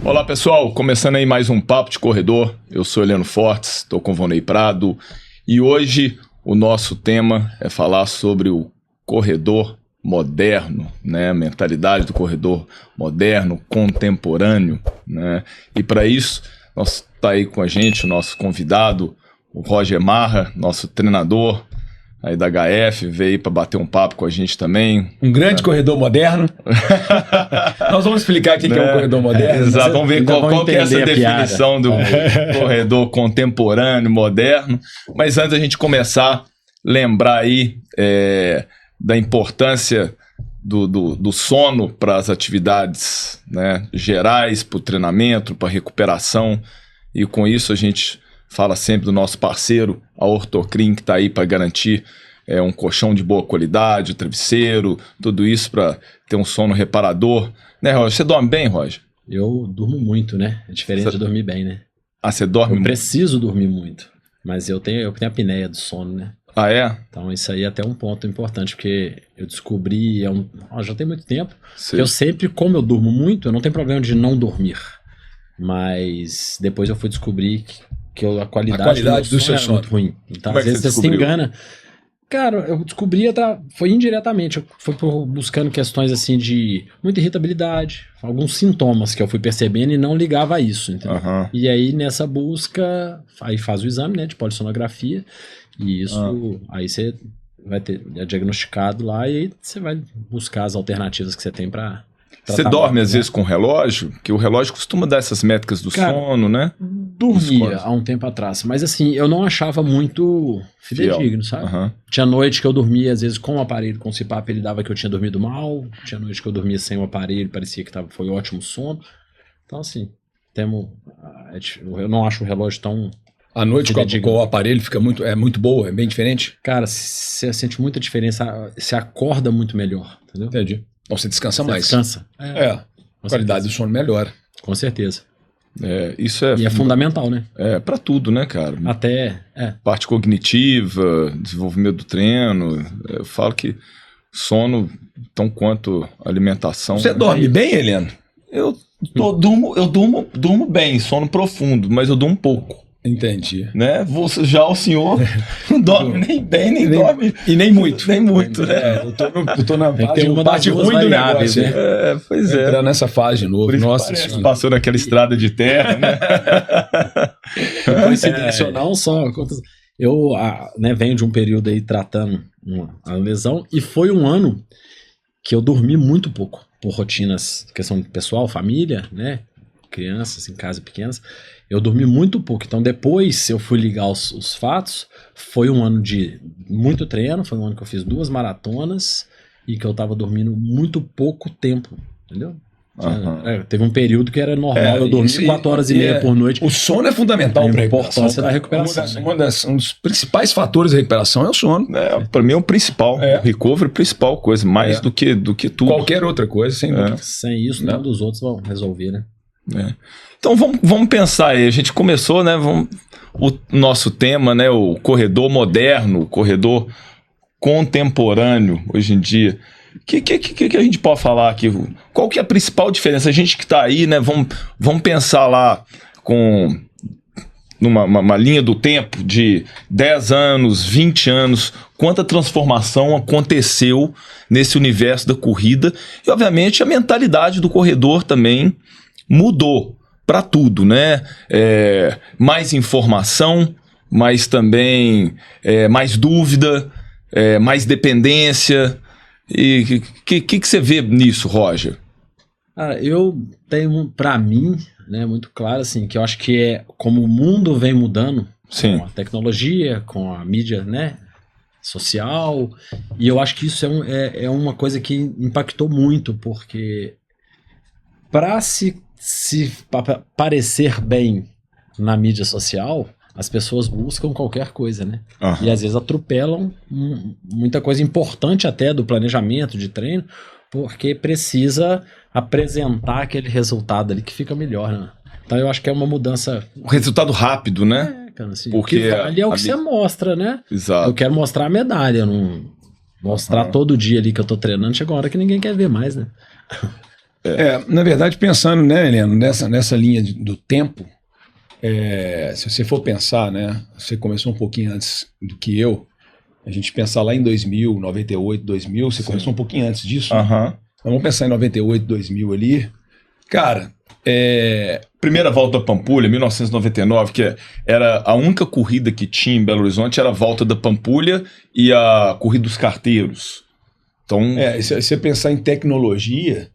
Olá pessoal, começando aí mais um Papo de Corredor. Eu sou Heleno Fortes, estou com o Vonei Prado e hoje o nosso tema é falar sobre o corredor moderno, né? A mentalidade do corredor moderno, contemporâneo, né? E para isso, está aí com a gente o nosso convidado, o Roger Marra, nosso treinador aí da HF, veio para bater um papo com a gente também. Um grande corredor moderno. Nós vamos explicar o que é um corredor moderno. Exato, vamos ver qual que é essa definição do corredor contemporâneo, moderno. Mas antes da gente começar, lembrar aí da importância do sono para as atividades, né, gerais, para o treinamento, para a recuperação. E com isso a gente fala sempre do nosso parceiro, a Orthocrim, que está aí para garantir um colchão de boa qualidade, travesseiro, tudo isso para ter um sono reparador. Né, Roger? Você dorme bem, Roger? Eu durmo muito, né? É diferente de dormir bem, né? Ah, você dorme muito? Eu preciso dormir muito, mas eu tenho apneia do sono, né? Ah, é? Então isso aí é até um ponto importante, porque eu descobri, já tem muito tempo, Sim. que eu sempre, como eu durmo muito, eu não tenho problema de não dormir. Mas depois eu fui descobrir que a qualidade do seu sono é muito ruim. Então, Como às vezes você se engana. Cara, eu descobri, foi indiretamente, foi buscando questões assim de muita irritabilidade, alguns sintomas que eu fui percebendo e não ligava a isso, entendeu? Uhum. E aí nessa busca, aí faz o exame, né, de polissonografia, e isso, aí você vai ter diagnosticado lá e aí você vai buscar as alternativas que você tem para... Você dorme às vezes com o relógio? Que o relógio costuma dar essas métricas do sono, né? Dormia há um tempo atrás, mas assim, eu não achava muito fidedigno, sabe? Uhum. Tinha noite que eu dormia, às vezes, com o aparelho, com o CPAP, ele dava que eu tinha dormido mal. Tinha noite que eu dormia sem o aparelho, parecia que foi ótimo sono. Então, assim, eu não acho o relógio tão... A noite com o aparelho fica muito boa, é bem diferente? Cara, você sente muita diferença, você acorda muito melhor, entendeu? Entendi. Então você descansa mais. Descansa. A qualidade do sono melhora. Com certeza. Isso E é fundamental, né? Para tudo, né, cara? Até... Parte cognitiva, desenvolvimento do treino. Eu falo que sono, tão quanto alimentação... Você dorme bem, Heleno? Eu durmo bem, sono profundo, mas eu durmo pouco. Entendi. Né? Já o senhor não dorme nem bem, nem dorme. E nem muito. Nem muito, né? Eu tô na parte ruim do negócio, né? Pois é. Entrar nessa fase de novo. Nossa senhora. Passou naquela estrada de terra, né? Coincidência ou não, só... Eu venho de um período aí tratando a lesão e foi um ano que eu dormi muito pouco, por rotinas, questão pessoal, família, né? Crianças em casa pequenas, eu dormi muito pouco. Então depois eu fui ligar os fatos, foi um ano de muito treino, foi um ano que eu fiz 2 maratonas e que eu tava dormindo muito pouco tempo, entendeu? Uhum. Teve um período que era normal, eu dormi 4 horas e meia por noite. O sono é fundamental para a importância da recuperação. Um dos principais fatores da recuperação é o sono. Para mim é o principal, o recovery é a principal coisa, mais do que tudo. Qualquer outra coisa, sem dúvida. Sem isso, nenhum dos outros vão resolver, né? Então vamos pensar aí, a gente começou, né, o nosso tema, né, o corredor moderno, o corredor contemporâneo hoje em dia. O que a gente pode falar aqui? Qual que é a principal diferença? A gente que está aí, né, vamos pensar lá numa linha do tempo de 10 anos, 20 anos, quanta transformação aconteceu nesse universo da corrida e, obviamente, a mentalidade do corredor também mudou para tudo, né? Mais informação, mas também mais dúvida, mais dependência. E o que você vê nisso, Roger? Eu tenho, para mim, né, muito claro assim, que eu acho que como o mundo vem mudando, sim, com a tecnologia, com a mídia, né, social, e eu acho que isso é uma coisa que impactou muito, porque para se parecer bem na mídia social, as pessoas buscam qualquer coisa, né? Uhum. E às vezes atropelam muita coisa importante até do planejamento de treino, porque precisa apresentar aquele resultado ali que fica melhor, né? Então eu acho que é uma mudança... O resultado rápido, né? Cara, assim, porque ali é o que você mostra, né? Exato. Eu quero mostrar a medalha, não mostrar todo dia ali que eu tô treinando, chega uma hora que ninguém quer ver mais, né? Na verdade, pensando, né, Heleno, nessa linha do tempo, se você for pensar, né, você começou um pouquinho antes do que eu, a gente pensar lá em 2000, 98, 2000, você começou um pouquinho antes disso. Aham. Né? Vamos pensar em 98, 2000 ali. Cara, primeira volta da Pampulha, 1999, que era a única corrida que tinha em Belo Horizonte, era a volta da Pampulha e a corrida dos carteiros. Então, se você pensar em tecnologia,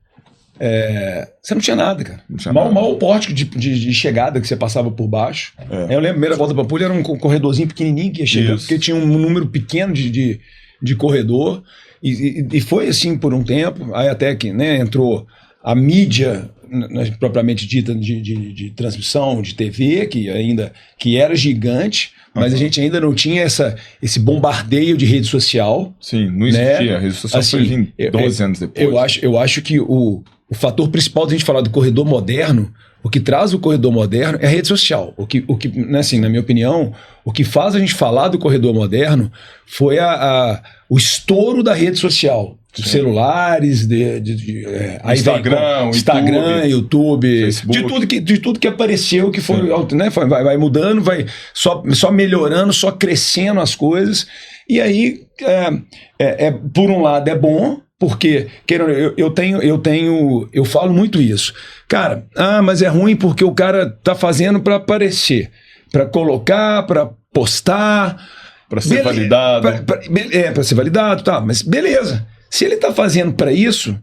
você não tinha nada, cara. Mal o pórtico de chegada que você passava por baixo. Eu lembro, a primeira volta da Pampulha era um corredorzinho pequenininho que ia chegando, porque tinha um número pequeno de corredor. E foi assim por um tempo, aí até que, né, entrou a mídia propriamente dita de transmissão, de TV, que era gigante, mas a gente ainda não tinha esse bombardeio de rede social. Sim, não existia. Né? A rede social foi vir 12 anos depois. Eu acho que o fator principal da gente falar do corredor moderno, o que traz o corredor moderno é a rede social. O que né, assim, na minha opinião, o que faz a gente falar do corredor moderno foi o estouro da rede social. Dos celulares, Instagram, YouTube, de tudo que apareceu, que foi, né, vai mudando, vai só melhorando, só crescendo as coisas. E aí, por um lado, é bom, porque eu falo muito isso. Cara, mas é ruim porque o cara tá fazendo para aparecer, para colocar, para postar. Para ser validado. Para ser validado, tá, mas beleza. Se ele está fazendo para isso,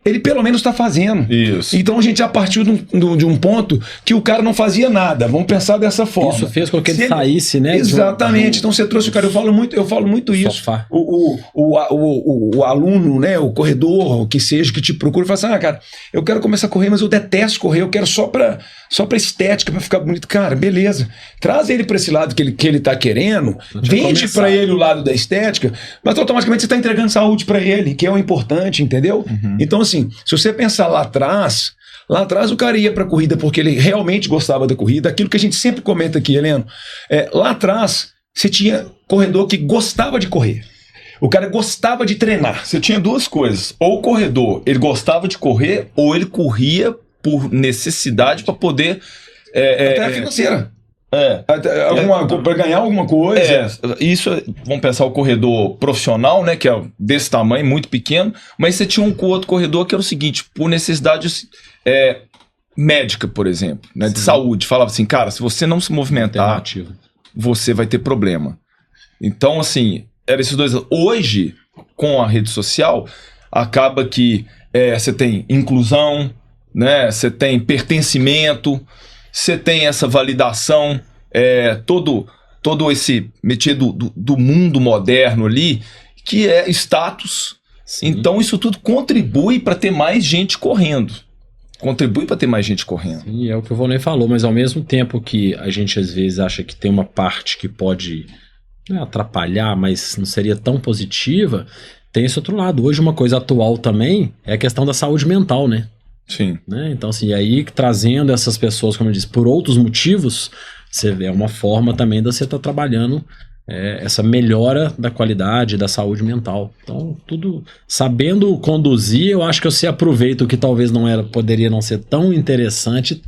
ele pelo menos está fazendo. Isso. Então a gente já partiu de um ponto que o cara não fazia nada. Vamos pensar dessa forma. Isso fez com que ele saísse, né? Exatamente. Então você trouxe o cara. Eu falo muito isso. O aluno, né? O corredor, que seja, que te procura e fala assim: cara, eu quero começar a correr, mas eu detesto correr. Eu quero só para estética, para ficar bonito. Cara, beleza. Traz ele para esse lado que ele tá querendo. Vende para ele o lado da estética, mas automaticamente você está entregando saúde para ele, que é o importante, entendeu? Então, assim, se você pensar lá atrás o cara ia pra corrida porque ele realmente gostava da corrida, aquilo que a gente sempre comenta aqui, Heleno, lá atrás você tinha corredor que gostava de correr, o cara gostava de treinar. Você tinha duas coisas, ou o corredor, ele gostava de correr, ou ele corria por necessidade para poder... até a financeira. Para ganhar alguma coisa. Isso, vamos pensar o corredor profissional, né, que é desse tamanho, muito pequeno, mas você tinha um outro corredor que era o seguinte, por necessidade médica, por exemplo, né, de saúde. Falava assim, cara, se você não se movimentar, você vai ter problema. Então, assim, eram esses dois. Hoje, com a rede social, acaba que você tem inclusão, né, você tem pertencimento, você tem essa validação, todo esse métier do mundo moderno ali, que é status. Sim. Então isso tudo contribui para ter mais gente correndo. Sim, é o que o Volney falou, mas ao mesmo tempo que a gente às vezes acha que tem uma parte que pode atrapalhar, mas não seria tão positiva, tem esse outro lado. Hoje uma coisa atual também é a questão da saúde mental, né? Sim. Né? Então, assim, aí trazendo essas pessoas, como eu disse, por outros motivos, você vê uma forma também de você estar trabalhando essa melhora da qualidade da saúde mental. Então, tudo sabendo conduzir, eu acho que você aproveita o que talvez poderia não ser tão interessante,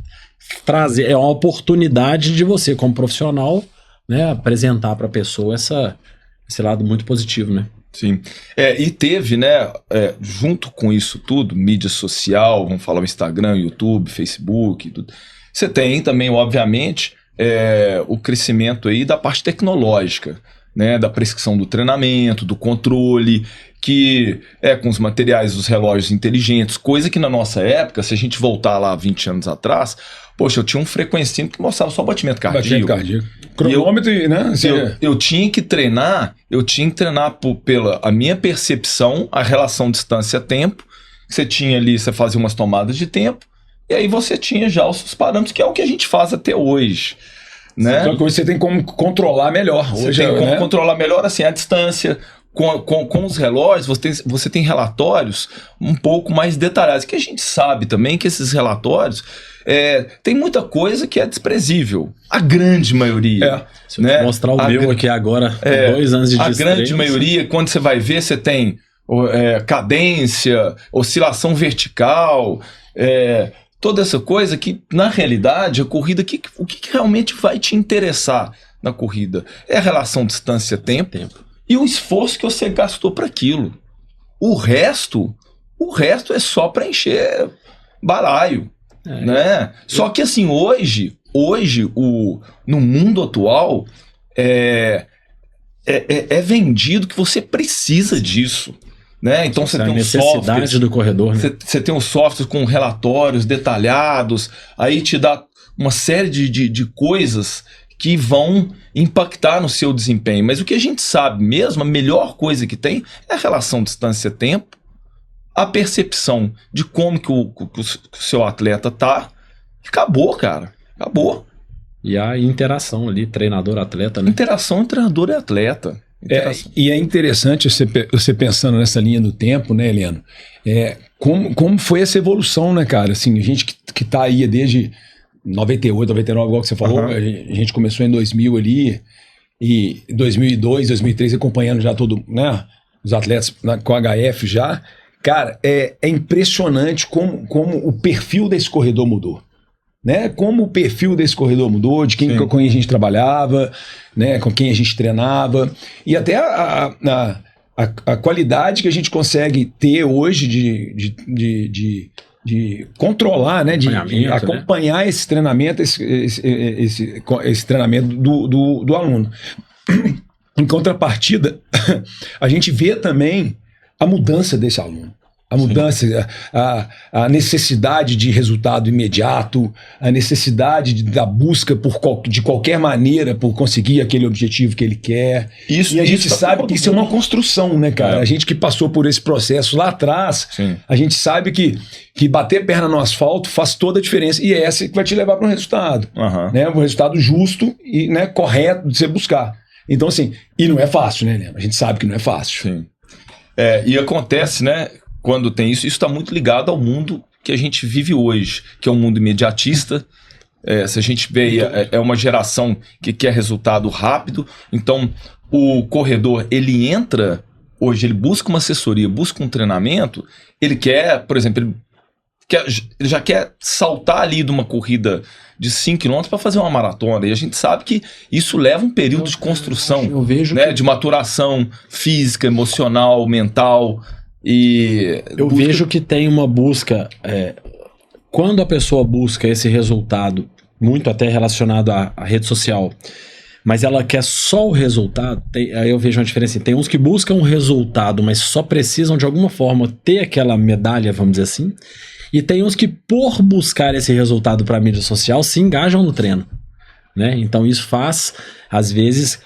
trazer, é uma oportunidade de você, como profissional, né, apresentar para a pessoa esse lado muito positivo, né? Sim. E teve, né, junto com isso tudo, mídia social, vamos falar o Instagram, YouTube, Facebook, tudo. Você tem também, obviamente, o crescimento aí da parte tecnológica, né, da prescrição do treinamento, do controle, que com os materiais, os relógios inteligentes, coisa que na nossa época, se a gente voltar lá 20 anos atrás, poxa, eu tinha um frequencímetro que mostrava só batimento cardíaco. Cronômetro, né? Eu tinha que treinar pela a minha percepção, a relação distância-tempo. Você tinha ali, você fazia umas tomadas de tempo, e aí você tinha já os seus parâmetros, que é o que a gente faz até hoje. Né? Só que hoje você tem como controlar melhor. Você tem como controlar melhor assim, a distância. Com os relógios, você tem relatórios um pouco mais detalhados, que a gente sabe também que esses relatórios tem muita coisa que é desprezível. A grande maioria. Se eu te mostrar o meu aqui agora, 2 anos de A grande maioria, quando você vai ver, você tem cadência, oscilação vertical, toda essa coisa que, na realidade, a corrida, o que realmente vai te interessar na corrida? É a relação distância-tempo e o esforço que você gastou para aquilo. O resto é só para encher balaio, né? Só que assim, hoje no mundo atual, é vendido que você precisa disso. Né? Então você tem um software do corredor, né? Você tem um software com relatórios detalhados, aí te dá uma série de coisas que vão impactar no seu desempenho. Mas o que a gente sabe mesmo, a melhor coisa que tem é a relação distância-tempo, a percepção de como que o seu atleta tá. Acabou, cara. Acabou. E a interação ali, treinador-atleta, né? Interação treinador e atleta. E é interessante você pensando nessa linha do tempo, né, Heleno? Como foi essa evolução, né, cara? Assim, a gente que tá aí desde 98, 99, igual que você falou, a gente começou em 2000 ali, e 2002, 2003 acompanhando já todo, né, os atletas com HF já. Cara, é impressionante como o perfil desse corredor mudou. Né? Como o perfil desse corredor mudou, de com quem a gente trabalhava, né? Com quem a gente treinava, e até a qualidade que a gente consegue ter hoje de controlar, né? De acompanhar, né? Esse treinamento, esse treinamento do aluno. Em contrapartida, a gente vê também a mudança desse aluno. A mudança, a necessidade de resultado imediato, a necessidade da busca de qualquer maneira por conseguir aquele objetivo que ele quer. E a gente sabe que isso é uma construção, né, cara? A gente que passou por esse processo lá atrás, a gente sabe que bater perna no asfalto faz toda a diferença. E é essa que vai te levar para um resultado. Né? Um resultado justo e, né, correto de você buscar. Então, assim, e não é fácil, né, Heleno? A gente sabe que não é fácil. Sim. E acontece, né? Quando tem isso está muito ligado ao mundo que a gente vive hoje, que é um mundo imediatista. Se a gente vê, é uma geração que quer resultado rápido. Então, o corredor, ele entra, hoje ele busca uma assessoria, busca um treinamento, ele quer, por exemplo, ele já quer saltar ali de uma corrida de 5 km para fazer uma maratona. E a gente sabe que isso leva um período de construção, né, de maturação física, emocional, mental. E eu vejo que tem uma busca, quando a pessoa busca esse resultado, muito até relacionado à rede social, mas ela quer só o resultado, aí eu vejo uma diferença. Tem uns que buscam um resultado, mas só precisam de alguma forma ter aquela medalha, vamos dizer assim, e tem uns que, por buscar esse resultado para a mídia social, se engajam no treino, né? Então isso faz, às vezes,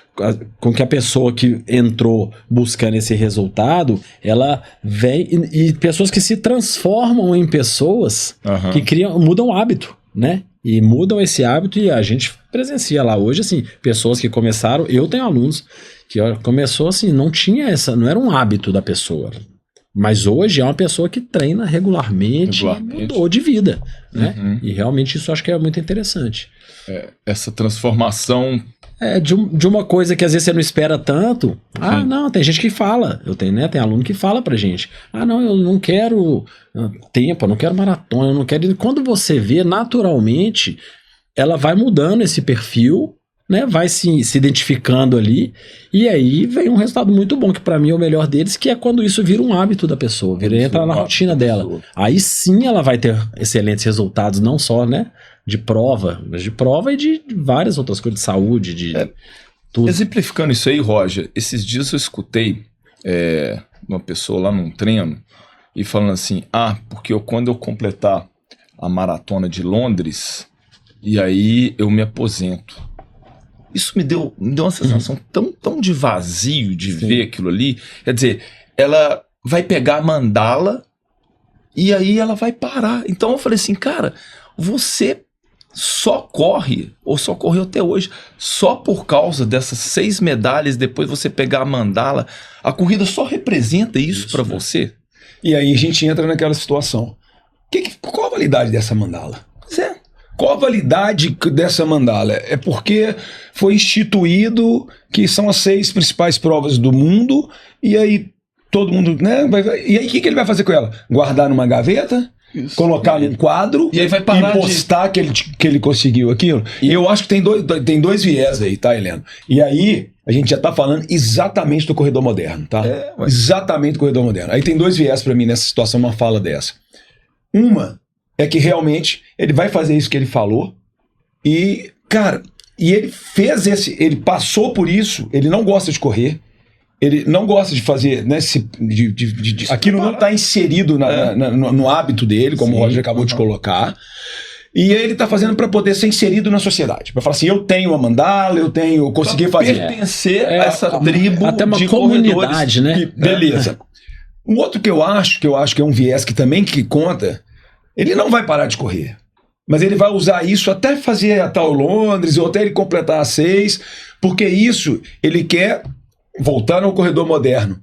com que a pessoa que entrou buscando esse resultado, ela vem, e pessoas que se transformam em pessoas que mudam o hábito, né? E mudam esse hábito, e a gente presencia lá hoje, assim, pessoas que começaram, eu tenho alunos que começou assim, não era um hábito da pessoa, mas hoje é uma pessoa que treina regularmente. E mudou de vida, né? E realmente isso eu acho que é muito interessante. Essa transformação... de uma coisa que às vezes você não espera tanto. Não, tem gente que fala. Tem aluno que fala pra gente. Não, eu não quero tempo, eu não quero maratona, eu não quero... Quando você vê, naturalmente, ela vai mudando esse perfil, né? Vai se identificando ali, e aí vem um resultado muito bom, que pra mim é o melhor deles, que é quando isso vira um hábito da pessoa, entra na rotina dela. Aí sim ela vai ter excelentes resultados, não só, né, de prova, mas de prova e de várias outras coisas, de saúde, de tudo. Exemplificando isso aí, Roger, esses dias eu escutei uma pessoa lá num treino e falando assim, porque quando eu completar a maratona de Londres, e aí eu me aposento. Isso me deu uma sensação tão de vazio de ver aquilo ali. Quer dizer, ela vai pegar a mandala e aí ela vai parar. Então eu falei assim, cara, você só corre, ou só correu até hoje, só por causa dessas 6 medalhas, depois você pegar a mandala. A corrida só representa isso para você. E aí a gente entra naquela situação. Qual a validade dessa mandala? Qual a validade dessa mandala? É porque foi instituído que são as 6 principais provas do mundo, e aí todo mundo, né? E aí o que ele vai fazer com ela? Guardar numa gaveta? Isso. Colocar num quadro e aí vai parar e postar que ele conseguiu aquilo. E eu acho que tem dois viés aí, tá, Heleno? E aí a gente já tá falando exatamente do corredor moderno, tá? Exatamente do corredor moderno. Aí tem dois viés pra mim nessa situação, uma fala dessa. Uma é que realmente ele vai fazer isso que ele falou e, cara, e ele ele passou por isso, ele não gosta de correr. Ele não gosta de fazer, né? Aquilo não está inserido no hábito dele, como o Roger acabou de colocar. E ele está fazendo para poder ser inserido na sociedade. Para falar assim, eu tenho a mandala, eu consegui fazer. Pertencer a essa tribo até uma de comunidade, né? Beleza. Um outro que eu acho que é um viés que também que conta, ele não vai parar de correr. Mas ele vai usar isso até fazer a tal Londres, ou até ele completar a 6, porque isso ele quer... Voltando ao corredor moderno,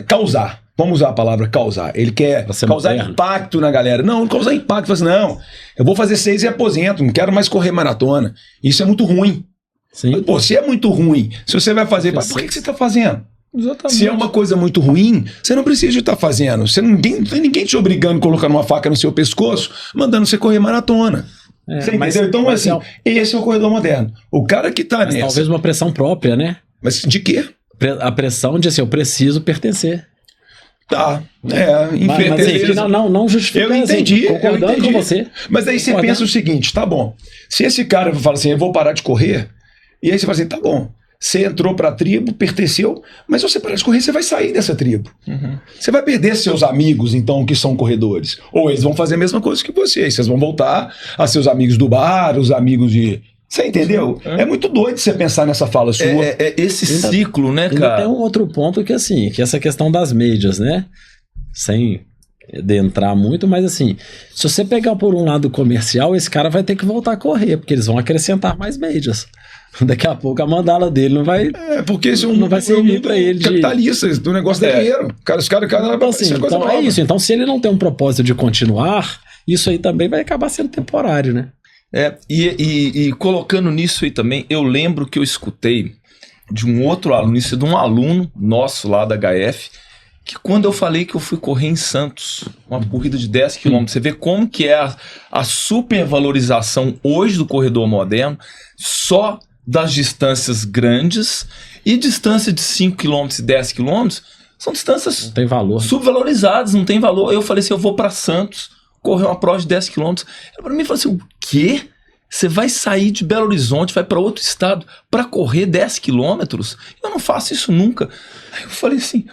causar, vamos usar a palavra causar, ele quer causar impacto na galera, não causar impacto, fala assim, não, eu vou fazer 6 e aposento, não quero mais correr maratona, isso é muito ruim. Sim. Pô, se é muito ruim, se você vai fazer, por que você está fazendo? Exatamente. Se é uma coisa muito ruim, você não precisa estar fazendo, não tem ninguém te obrigando a colocar uma faca no seu pescoço, mandando você correr maratona. Você entendeu? Então assim, esse é o corredor moderno, o cara que tá nessa. Talvez uma pressão própria, né? Mas de quê? A pressão de assim, eu preciso pertencer. Tá, mas não justifica. Eu entendi, assim, concordando com você. Mas aí você pensa o seguinte, tá bom, se esse cara fala assim, eu vou parar de correr, e aí você fala assim, tá bom, você entrou pra tribo, pertenceu, mas se você parar de correr, você vai sair dessa tribo. Você vai perder seus amigos, então, que são corredores. Ou eles vão fazer a mesma coisa que você, vocês vão voltar a seus amigos do bar, os amigos de... Você entendeu? É muito doido você pensar nessa fala sua. Esse ciclo, né, cara? Tem um outro ponto que, assim, que essa questão das médias, né? Sem adentrar muito, mas assim, se você pegar por um lado comercial, esse cara vai ter que voltar a correr, porque eles vão acrescentar mais médias. Daqui a pouco a mandala dele não vai... porque esse não vai servir pra ele capitalista, do negócio de dinheiro. Os caras então, assim, então é isso. Então, se ele não tem um propósito de continuar, isso aí também vai acabar sendo temporário, né? E colocando nisso aí também, eu lembro que eu escutei de um outro aluno, isso de um aluno nosso lá da HF, que quando eu falei que eu fui correr em Santos, uma corrida de 10 km, você vê como que é a supervalorização hoje do corredor moderno, só das distâncias grandes, e distância de 5 km e 10 km, são distâncias não tem valor, subvalorizadas, não tem valor. Eu falei assim, eu vou para Santos, correr uma prova de 10 km. Ele para mim falou assim, o quê? Você vai sair de Belo Horizonte, vai para outro estado para correr 10 quilômetros? Eu não faço isso nunca. Aí eu falei assim,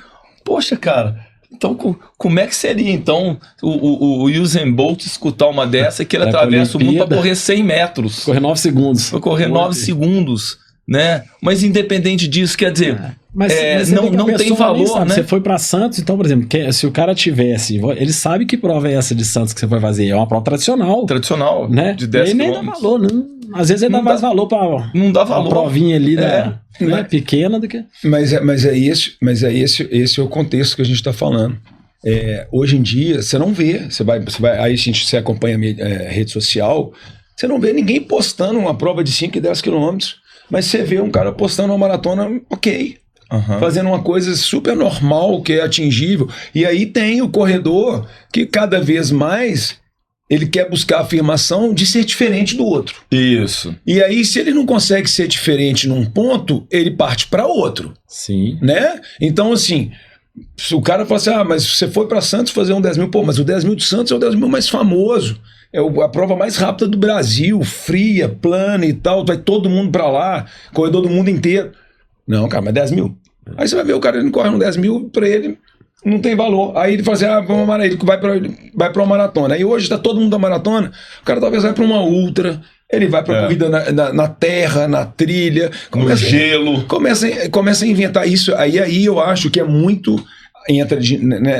poxa, cara, então como é que seria então o Usain Bolt escutar uma dessa que ele atravessa o mundo para correr 100 metros? Correr 9 segundos. Para correr 9 segundos, né? Mas independente disso, quer dizer... Mas não tem valor, né? Você foi para Santos, então, por exemplo, se o cara tivesse, ele sabe que prova é essa de Santos que você vai fazer, é uma prova tradicional, né? De 10 nem dá valor, às vezes ele dá mais valor para não dá valor, uma provinha ali pequena do que... Mas esse é o contexto que a gente está falando. Hoje em dia, você não vê, aí você acompanha a rede social, você não vê ninguém postando uma prova de 5 e 10 quilômetros, mas você vê um cara postando uma maratona, ok. Fazendo uma coisa super normal, que é atingível. E aí tem o corredor que cada vez mais ele quer buscar a afirmação de ser diferente do outro. Isso. E aí, se ele não consegue ser diferente num ponto, ele parte para outro. Sim. Né? Então, assim, se o cara fala assim, mas você foi para Santos fazer um 10 mil, mas o 10 mil de Santos é o 10 mil mais famoso. É a prova mais rápida do Brasil, fria, plana e tal, vai todo mundo para lá, corredor do mundo inteiro. Não, cara, mas 10 mil. Aí você vai ver o cara, ele não corre um 10 mil, pra ele não tem valor. Aí ele fala assim, ele vai pra uma maratona. Aí hoje tá todo mundo da maratona, o cara talvez vai pra uma ultra, ele vai pra corrida na terra, na trilha. No gelo. Começa a inventar isso. Aí eu acho que é muito, entra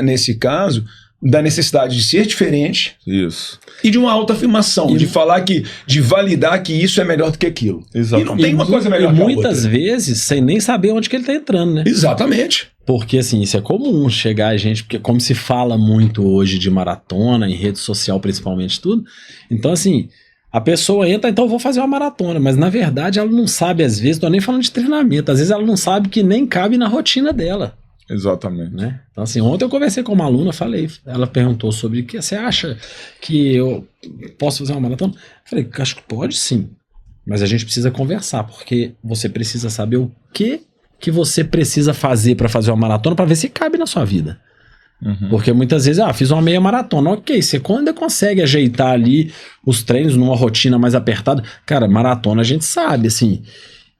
nesse caso, da necessidade de ser diferente. Isso. E de uma autoafirmação, de falar de validar que isso é melhor do que aquilo. Exatamente. E não tem uma coisa melhor que a outra. Muitas vezes, sem nem saber onde que ele tá entrando, né? Exatamente. Porque, assim, isso é comum chegar a gente, porque como se fala muito hoje de maratona, em rede social principalmente, tudo, então, assim, a pessoa entra, então eu vou fazer uma maratona, mas na verdade ela não sabe, às vezes, tô nem falando de treinamento, às vezes ela não sabe que nem cabe na rotina dela. Exatamente. Né? Então, assim, ontem eu conversei com uma aluna, ela perguntou sobre o que você acha que eu posso fazer uma maratona? Eu falei, acho que pode sim, mas a gente precisa conversar, porque você precisa saber o que você precisa fazer para fazer uma maratona para ver se cabe na sua vida. Porque muitas vezes, fiz uma meia maratona, ok, você ainda consegue ajeitar ali os treinos numa rotina mais apertada. Cara, maratona a gente sabe, assim,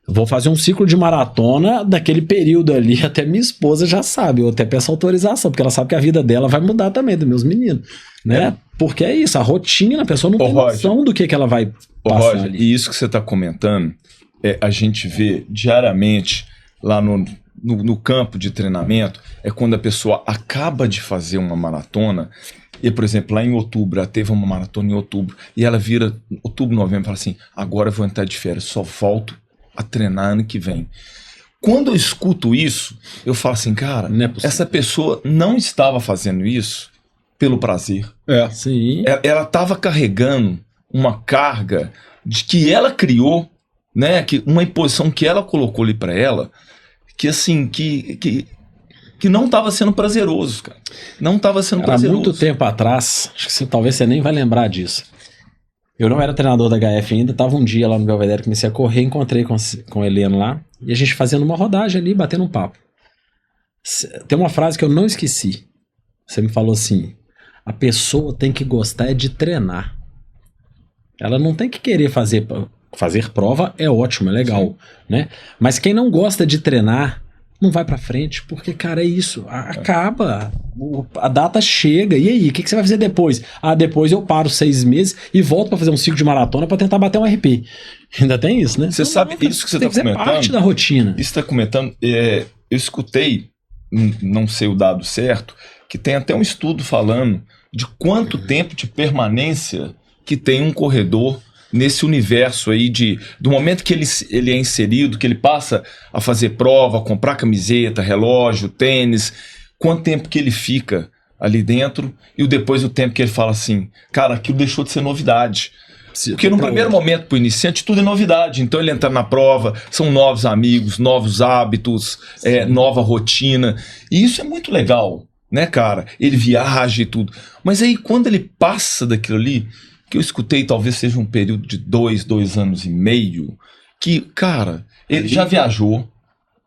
vou fazer um ciclo de maratona daquele período ali, até minha esposa já sabe, eu até peço autorização, porque ela sabe que a vida dela vai mudar também, dos meus meninos, né? Porque é isso, a rotina, a pessoa não tem noção do que ela vai passar Roger, ali. E isso que você está comentando, a gente vê diariamente lá no campo de treinamento, é quando a pessoa acaba de fazer uma maratona, e, por exemplo, lá em outubro, ela teve uma maratona em outubro, e ela vira outubro, novembro, e fala assim, agora eu vou entrar de férias, só volto a treinar ano que vem. Quando eu escuto isso, eu falo assim, cara, essa pessoa não estava fazendo isso pelo prazer. Sim. Ela estava carregando uma carga de que ela criou, né, uma imposição que ela colocou ali para ela, que assim, que não estava sendo prazeroso, cara. Não estava sendo prazeroso. Há muito tempo atrás, acho que talvez você nem vai lembrar disso. Eu não era treinador da HF ainda, tava um dia lá no Belvedere, comecei a correr, encontrei com o Heleno lá, e a gente fazendo uma rodagem ali, batendo um papo. Tem uma frase que eu não esqueci. Você me falou assim, a pessoa tem que gostar de treinar. Ela não tem que querer fazer prova, é ótimo, é legal, né? Mas quem não gosta de treinar, não vai pra frente, porque, cara, é isso, acaba, a data chega, e aí, o que você vai fazer depois? Depois eu paro 6 meses e volto pra fazer um ciclo de maratona pra tentar bater um RP. Ainda tem isso, né? Você sabe isso que você tá comentando? É parte da rotina. Isso tá comentando, eu escutei, não sei o dado certo, que tem até um estudo falando de quanto tempo de permanência que tem um corredor nesse universo aí do momento que ele é inserido, que ele passa a fazer prova, a comprar camiseta, relógio, tênis, quanto tempo que ele fica ali dentro e depois o tempo que ele fala assim, cara, aquilo deixou de ser novidade. Porque no primeiro momento, para o iniciante, tudo é novidade. Então ele entra na prova, são novos amigos, novos hábitos, nova rotina. E isso é muito legal, né, cara? Ele viaja e tudo. Mas aí quando ele passa daquilo ali, que eu escutei, talvez seja um período de 2 anos e meio, que, cara, ele já viajou,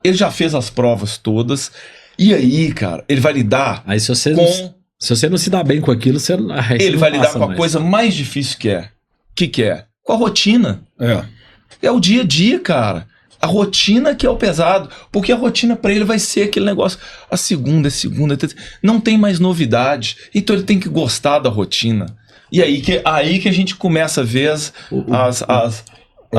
ele já fez as provas todas, e aí, cara, ele vai lidar aí, se você não se dá bem com aquilo, ele vai lidar com a coisa mais difícil que é. O que é? Com a rotina. É o dia a dia, cara. A rotina que é o pesado, porque a rotina para ele vai ser aquele negócio, a segunda, não tem mais novidade, então ele tem que gostar da rotina. E aí que a gente começa a ver as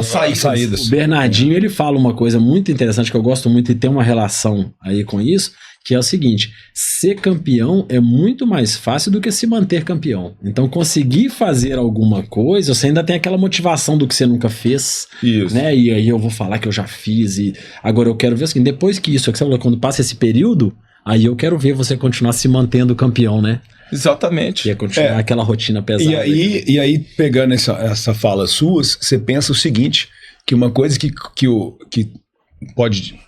saídas. O Bernardinho, ele fala uma coisa muito interessante que eu gosto muito e tem uma relação aí com isso, que é o seguinte, ser campeão é muito mais fácil do que se manter campeão. Então conseguir fazer alguma coisa, você ainda tem aquela motivação do que você nunca fez, né? E aí eu vou falar que eu já fiz, e agora eu quero ver o seguinte, depois que isso, quando passa esse período, aí eu quero ver você continuar se mantendo campeão, né? Exatamente. E é continuar aquela rotina pesada. E aí pegando essa fala sua, você pensa o seguinte, que uma coisa que pode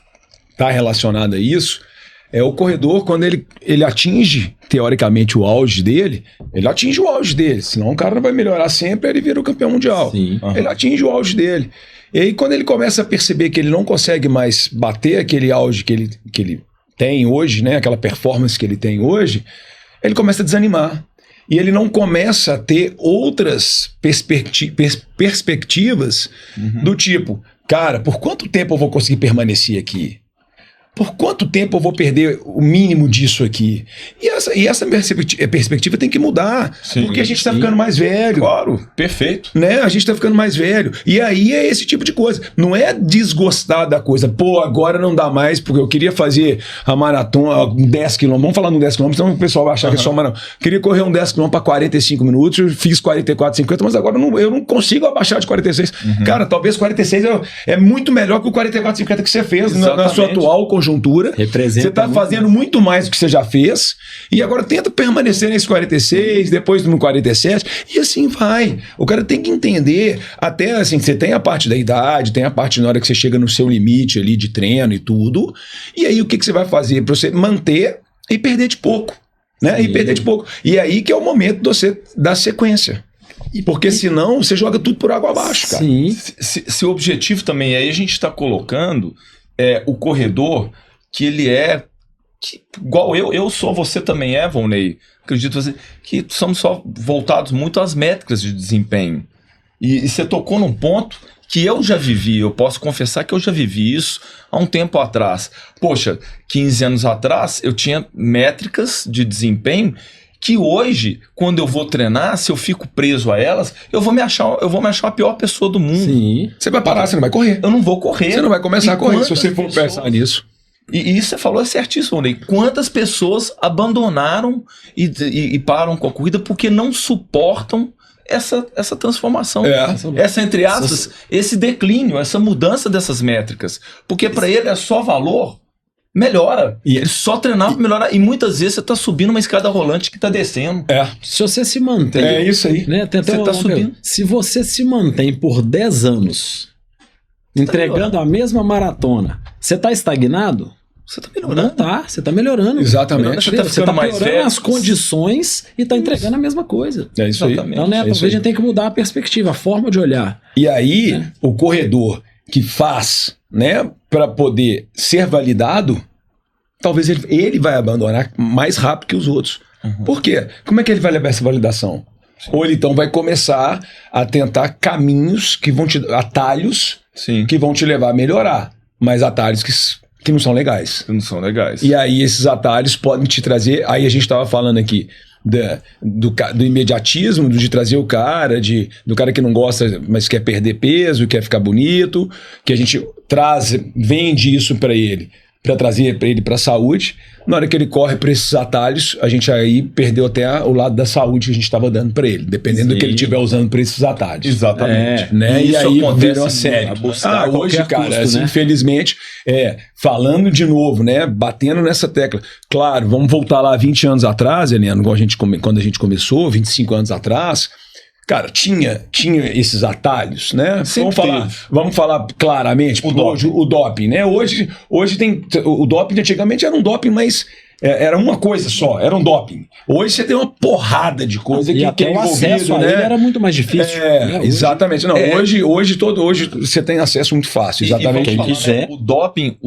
estar relacionada a isso é o corredor, quando ele atinge, teoricamente, o auge dele, ele atinge o auge dele, senão o cara não vai melhorar sempre, ele vira o campeão mundial. Ele atinge o auge dele. E aí quando ele começa a perceber que ele não consegue mais bater aquele auge que ele tem hoje, né, aquela performance que ele tem hoje, ele começa a desanimar. E ele não começa a ter outras perspectivas do tipo, cara, por quanto tempo eu vou conseguir permanecer aqui? Por quanto tempo eu vou perder o mínimo disso aqui? E essa perspectiva tem que mudar, porque a gente está ficando mais velho. Claro, perfeito. Né? A gente está ficando mais velho. E aí é esse tipo de coisa. Não é desgostar da coisa. Pô, agora não dá mais, porque eu queria fazer a maratona, 10 km. Vamos falar no 10 km, senão o pessoal vai achar que é só maratona. Queria correr um 10 km para 45 minutos, eu fiz 44, 50, mas agora eu não consigo abaixar de 46. Cara, talvez 46 é muito melhor que o 44, 50 que você fez na sua atual conjuntura conjuntura. Você está fazendo muito mais do que você já fez. E agora tenta permanecer nesse 46, depois no 47. E assim vai. O cara tem que entender. Até assim, você tem a parte da idade, tem a parte na hora que você chega no seu limite ali de treino e tudo. E aí o que você vai fazer para você manter e perder de pouco? Né? E perder de pouco. E aí que é o momento de você dar sequência. Porque senão você joga tudo por água abaixo, cara. Sim. Se o objetivo também aí a gente está colocando o corredor que ele igual eu sou, você também é, Volney. Acredito você, que somos só voltados muito às métricas de desempenho. E você tocou num ponto que eu já vivi, eu posso confessar que eu já vivi isso há um tempo atrás. Poxa, 15 anos atrás eu tinha métricas de desempenho que hoje, quando eu vou treinar, se eu fico preso a elas, eu vou me achar a pior pessoa do mundo. Sim. Você vai parar, você não vai correr. Eu não vou correr. Você não vai começar a correr se você for pensar nisso. E isso você falou é certíssimo, Ney. Quantas pessoas abandonaram e param com a corrida porque não suportam essa transformação, essa entre aspas, esse declínio, essa mudança dessas métricas, porque para ele é só valor, melhora, e ele só treinar para melhorar, e muitas vezes você está subindo uma escada rolante que está descendo. Se você se mantém, é isso aí, né? Você tá subindo. Se você se mantém por 10 anos entregando a mesma maratona, você está estagnado? Você tá melhorando. Você tá melhorando. Exatamente. Você tá melhorando as condições e tá entregando a mesma coisa. É isso aí. Então, né, talvez a gente tenha que mudar a perspectiva, a forma de olhar. E aí, o corredor que faz, né, para poder ser validado, talvez ele vai abandonar mais rápido que os outros. Por quê? Como é que ele vai levar essa validação? Sim. Ou ele então vai começar a tentar caminhos que vão atalhos que vão te levar a melhorar, mas atalhos que não são legais. Não são legais. E aí esses atalhos podem te trazer... Aí a gente estava falando aqui do imediatismo, de trazer o cara, do cara que não gosta, mas quer perder peso, quer ficar bonito, que a gente vende isso para ele, para trazer para ele para a saúde. Na hora que ele corre para esses atalhos, a gente aí perdeu até o lado da saúde que a gente estava dando para ele, dependendo do que ele estiver usando para esses atalhos. Exatamente. Né? E aí virou sério. Hoje, cara, custo, assim, né? Infelizmente, falando de novo, né, batendo nessa tecla. Claro, vamos voltar lá 20 anos atrás, Eliano, quando a gente começou, 25 anos atrás. Cara, tinha esses atalhos, né? Vamos falar claramente. Hoje, o doping, né? Hoje tem... O doping antigamente era um doping, mas era uma coisa só, era um doping. Hoje você tem uma porrada de coisa que até o acesso a ele era muito mais difícil. Né? Exatamente. Não, hoje você tem acesso muito fácil. Exatamente. Quem quiser. O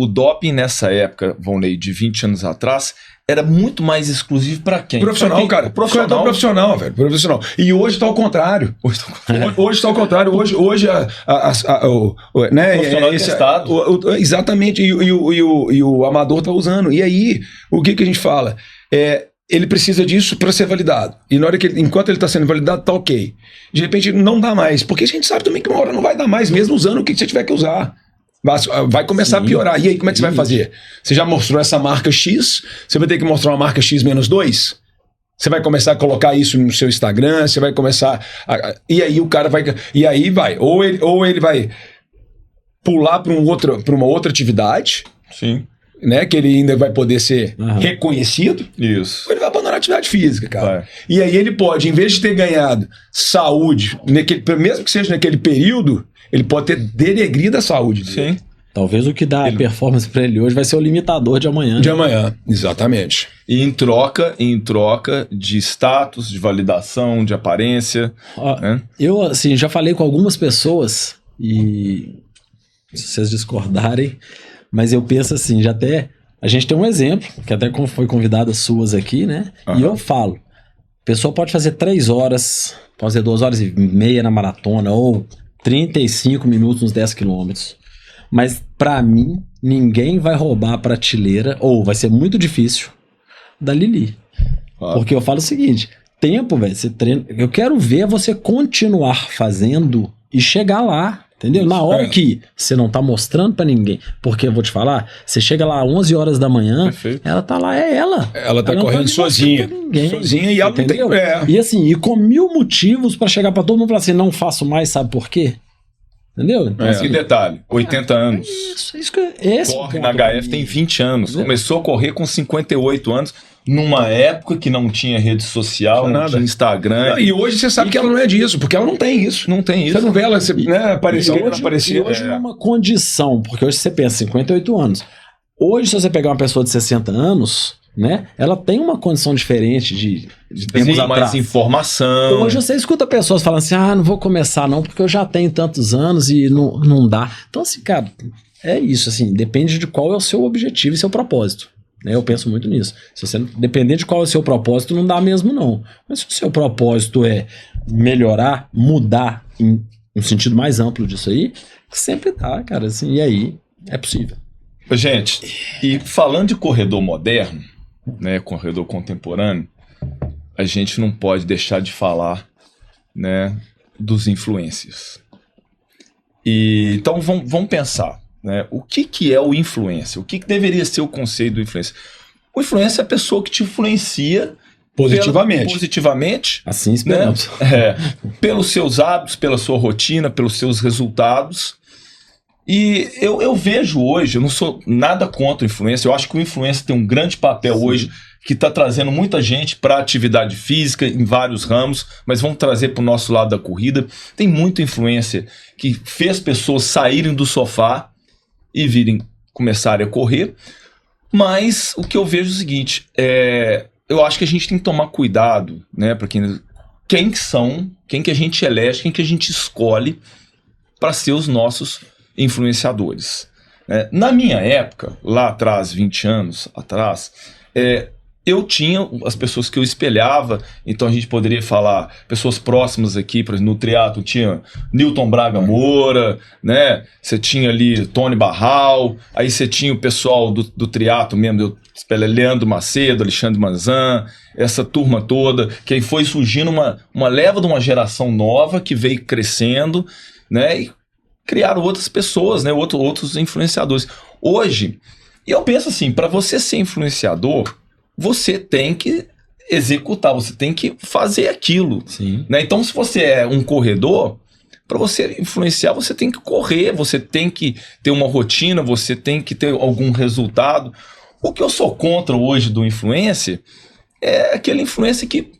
doping nessa época, Volney, de 20 anos atrás, era muito mais exclusivo para quem? Profissional, cara. Profissional, velho. Profissional. E hoje está ao contrário. Hoje está ao contrário. Hoje né, profissional testado. Exatamente. E o amador está usando. E aí, o que a gente fala? Ele precisa disso para ser validado. E na hora enquanto ele está sendo validado, tá ok. De repente, não dá mais. Porque a gente sabe também que uma hora não vai dar mais, mesmo usando o que você tiver que usar. Vai começar a piorar. E aí, como é que você vai fazer? Você já mostrou essa marca X, você vai ter que mostrar uma marca X-2? Você vai começar a colocar isso no seu Instagram, você vai começar... E aí o cara vai... E aí vai. Ou ele vai pular para uma outra atividade, sim, né, que ele ainda vai poder ser reconhecido. Isso. Ou ele vai abandonar a atividade física, cara. E aí ele pode, em vez de ter ganhado saúde, mesmo que seja naquele período, ele pode ter denegrido a saúde dele. Sim. Talvez o que dá performance para ele hoje vai ser o limitador de amanhã. De amanhã, exatamente. E em troca de status, de validação, de aparência. Né? Eu, assim, já falei com algumas pessoas e se vocês discordarem, mas eu penso assim, a gente tem um exemplo, que até foi convidada suas aqui, né? E eu falo, a pessoa pode fazer 3 horas, pode fazer 2h30 na maratona, ou 35 minutos nos 10 quilômetros. Mas pra mim, ninguém vai roubar a prateleira, ou vai ser muito difícil, da Lili. Porque eu falo o seguinte, tempo, velho, você treina, eu quero ver você continuar fazendo e chegar lá. Entendeu? Na hora que você não tá mostrando pra ninguém, porque eu vou te falar, você chega lá às 11 horas da manhã, ela tá lá, ela. Ela tá correndo sozinha. Sozinha e ela entendeu? Não tem... E assim, e com 1000 motivos pra chegar pra todo mundo e falar assim, não faço mais, sabe por quê? Entendeu? Então, E detalhe, 80 anos. Isso que esse corre na HF tem 20 anos. Começou a correr com 58 anos, numa época que não tinha rede social, não tinha Instagram. E hoje você sabe que ela não é disso, porque ela não tem isso. Não tem isso. Você não vê ela aparecer. Hoje numa condição, porque hoje você pensa 58 anos. Hoje, se você pegar uma pessoa de 60 anos, né, ela tem uma condição diferente de tempos atrás. Mais informação. Hoje você escuta pessoas falando assim, não vou começar não, porque eu já tenho tantos anos e não dá. Então, assim, cara, é isso, assim, depende de qual é o seu objetivo e seu propósito. Né? Eu penso muito nisso. Se você depender de qual é o seu propósito, não dá mesmo não. Mas se o seu propósito é melhorar, mudar em um sentido mais amplo disso aí, sempre dá, cara, assim, e aí é possível. Gente, e falando de corredor moderno, né, corredor contemporâneo, a gente não pode deixar de falar, né, dos influencers. Então vamos pensar, né, o que é o influencer? O que deveria ser o conceito do influencer? O influencer é a pessoa que te influencia positivamente. Assim esperamos. Né, pelos seus hábitos, pela sua rotina, pelos seus resultados. E eu vejo hoje, eu não sou nada contra o influencer, eu acho que o influencer tem um grande papel hoje, que está trazendo muita gente para a atividade física em vários ramos, mas vamos trazer para o nosso lado da corrida. Tem muito influencer que fez pessoas saírem do sofá e começarem a correr, mas o que eu vejo é o seguinte, eu acho que a gente tem que tomar cuidado, né, para quem que a gente elege, quem que a gente escolhe para ser os nossos influenciadores. Na minha época, lá atrás, 20 anos atrás, eu tinha as pessoas que eu espelhava, então a gente poderia falar, pessoas próximas aqui, por exemplo, no triatlo tinha Newton Braga Moura, né? Você tinha ali Tony Barral, aí você tinha o pessoal do triatlo mesmo, Leandro Macedo, Alexandre Manzan, essa turma toda, que aí foi surgindo uma leva de uma geração nova que veio crescendo, né? E criaram outras pessoas, né? Outros influenciadores. Hoje, eu penso assim, para você ser influenciador, você tem que executar, você tem que fazer aquilo. Sim. Né? Então, se você é um corredor, para você influenciar, você tem que correr, você tem que ter uma rotina, você tem que ter algum resultado. O que eu sou contra hoje do influencer é aquele influencer que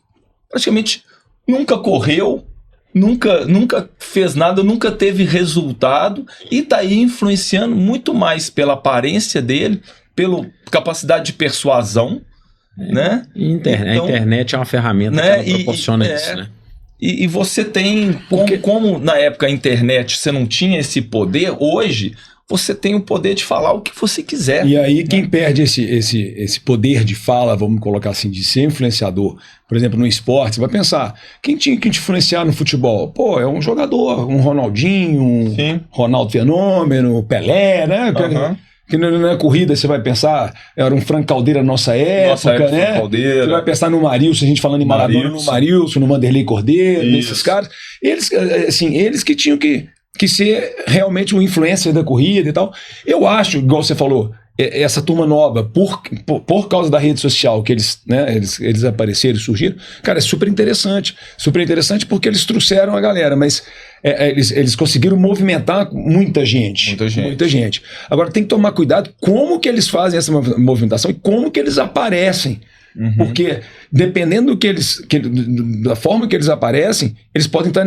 praticamente nunca correu, nunca fez nada, nunca teve resultado e está aí influenciando muito mais pela aparência dele, pela capacidade de persuasão, né? Então, a internet é uma ferramenta, né, que ela proporciona isso, né? E você tem, como na época a internet você não tinha esse poder, hoje você tem o poder de falar o que você quiser. E aí quem perde esse poder de fala, vamos colocar assim, de ser influenciador, por exemplo, no esporte, você vai pensar, quem tinha que te influenciar no futebol? Pô, é um jogador, um Ronaldinho, um Ronaldo Fenômeno, Pelé, né? Uhum. Que na corrida você vai pensar, era um Franco Caldeira na nossa época, né? Caldeira. Você vai pensar no Marilson, a gente falando em Maradona, no Marilson, no Vanderlei Cordeiro, nesses caras. Eles que tinham que ser realmente um influencer da corrida e tal. Eu acho, igual você falou, essa turma nova, por causa da rede social que eles apareceram e surgiram, cara, é super interessante porque eles trouxeram a galera, mas eles conseguiram movimentar muita gente. Agora tem que tomar cuidado como que eles fazem essa movimentação e como que eles aparecem. Uhum. Porque dependendo da forma que eles aparecem, eles podem estar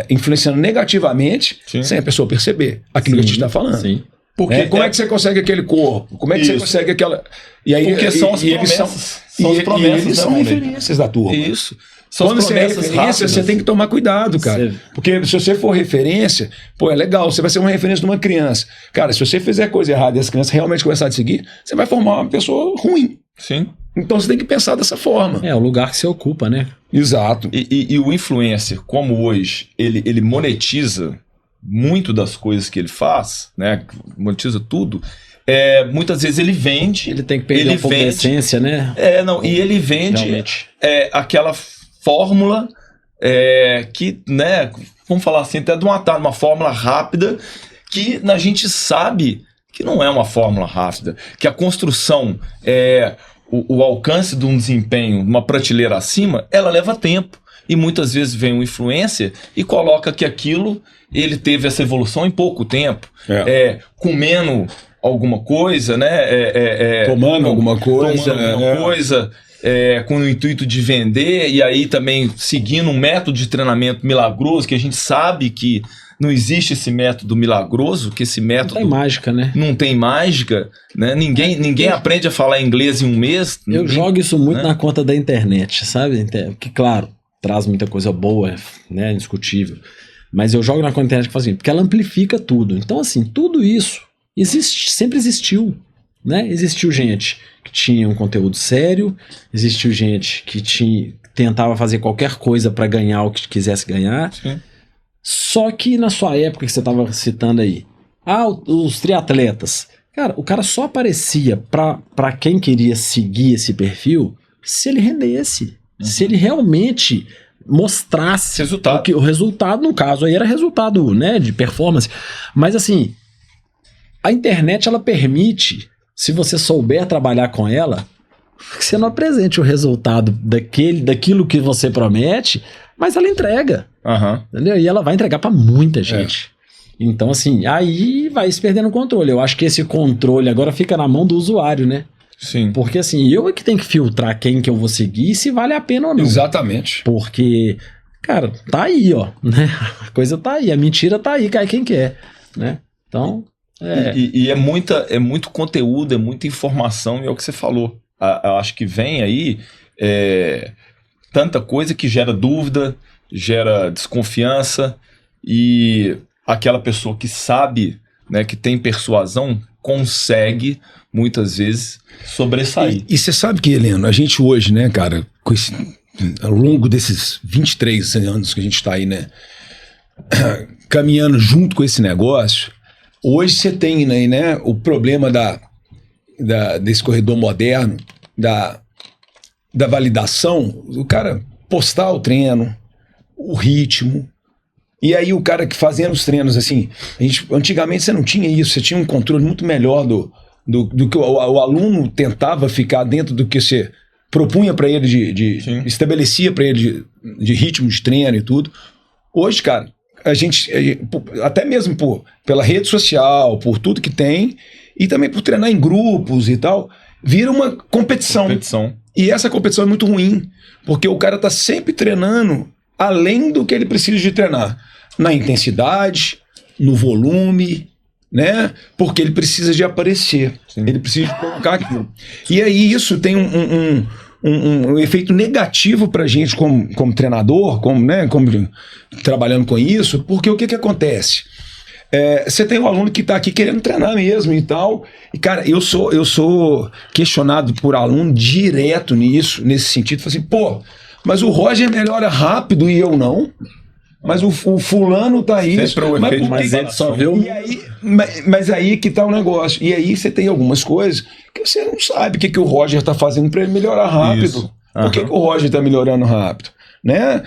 influenciando negativamente sem a pessoa perceber aquilo que a gente está falando. Sim. Porque como é que você consegue aquele corpo? Como é que você consegue aquela... E aí, porque são as promessas. São as promessas. Eles são referências da turma. Isso. Quando você é referência, você tem que tomar cuidado, cara. Porque se você for referência, é legal, você vai ser uma referência de uma criança. Cara, se você fizer coisa errada e as crianças realmente começarem a te seguir, você vai formar uma pessoa ruim. Sim. Então você tem que pensar dessa forma. É o lugar que você ocupa, né? Exato. E o influencer, como hoje, ele monetiza muito das coisas que ele faz, né? Monetiza tudo. Muitas vezes ele vende. Ele tem que perder um pouco da essência, né? E ele vende aquela fórmula que, né? Vamos falar assim, até de uma fórmula rápida que a gente sabe que não é uma fórmula rápida, que a construção o alcance de um desempenho, uma prateleira acima, ela leva tempo. e muitas vezes vem um influencer e coloca que aquilo, ele teve essa evolução em pouco tempo, comendo alguma coisa, né? Tomando alguma coisa. Com o intuito de vender, e aí também seguindo um método de treinamento milagroso, que a gente sabe que não existe esse método milagroso, que esse método... Não tem mágica, né? Não tem mágica, né? Ninguém aprende a falar inglês em um mês. Eu jogo isso muito na conta da internet, sabe? Que, claro, traz muita coisa boa, né? Indiscutível. Mas eu jogo na conta da internet porque ela amplifica tudo. Então, assim, tudo isso sempre existiu, né? Existiu gente que tinha um conteúdo sério, existiu gente que tentava fazer qualquer coisa para ganhar o que quisesse ganhar. Sim. Só que na sua época que você estava citando aí, os triatletas, cara, o cara só aparecia para quem queria seguir esse perfil se ele rendesse, se ele realmente mostrasse o resultado, no caso aí era resultado, né, de performance. Mas assim, a internet ela permite, se você souber trabalhar com ela, que você não apresente o resultado daquilo que você promete, mas ela entrega. Entendeu? E ela vai entregar para muita gente. Então, assim, aí vai se perdendo o controle. Eu acho que esse controle agora fica na mão do usuário, né? Sim. Porque, assim, eu é que tenho que filtrar quem que eu vou seguir e se vale a pena ou não. Exatamente. Porque, cara, tá aí, ó. Né? A coisa tá aí, a mentira tá aí, cai quem quer, né? Então... E é muito conteúdo, é muita informação, e é o que você falou. Eu acho que vem aí tanta coisa que gera dúvida, gera desconfiança, e aquela pessoa que sabe, né, que tem persuasão, consegue muitas vezes sobressair. E você sabe que, Heleno, a gente hoje, né, cara, ao longo desses 23 anos que a gente está aí, né, caminhando junto com esse negócio, hoje você tem, né, o problema desse corredor moderno, da validação, o cara postar o treino, o ritmo, e aí o cara que fazendo os treinos, assim, antigamente você não tinha isso, você tinha um controle muito melhor do que o aluno tentava ficar dentro do que você propunha para ele, estabelecia para ele de ritmo de treino e tudo. Hoje, cara, a gente até mesmo pela rede social, por tudo que tem, e também por treinar em grupos e tal, vira uma competição. E essa competição é muito ruim, porque o cara tá sempre treinando além do que ele precisa de treinar, na intensidade, no volume, né? Porque ele precisa de aparecer. Sim. Ele precisa de colocar aquilo. E aí isso tem um efeito negativo pra gente como treinador, como trabalhando com isso, porque o que acontece? Você tem um aluno que está aqui querendo treinar mesmo e tal, e cara, eu sou questionado por aluno direto nesse sentido, assim, mas o Roger melhora rápido e eu não, mas o fulano tá aí, mas ele só vê e aí, mas aí que tá o negócio, e aí você tem algumas coisas que você não sabe o que o Roger tá fazendo para ele melhorar rápido. Por que o Roger tá melhorando rápido? Né?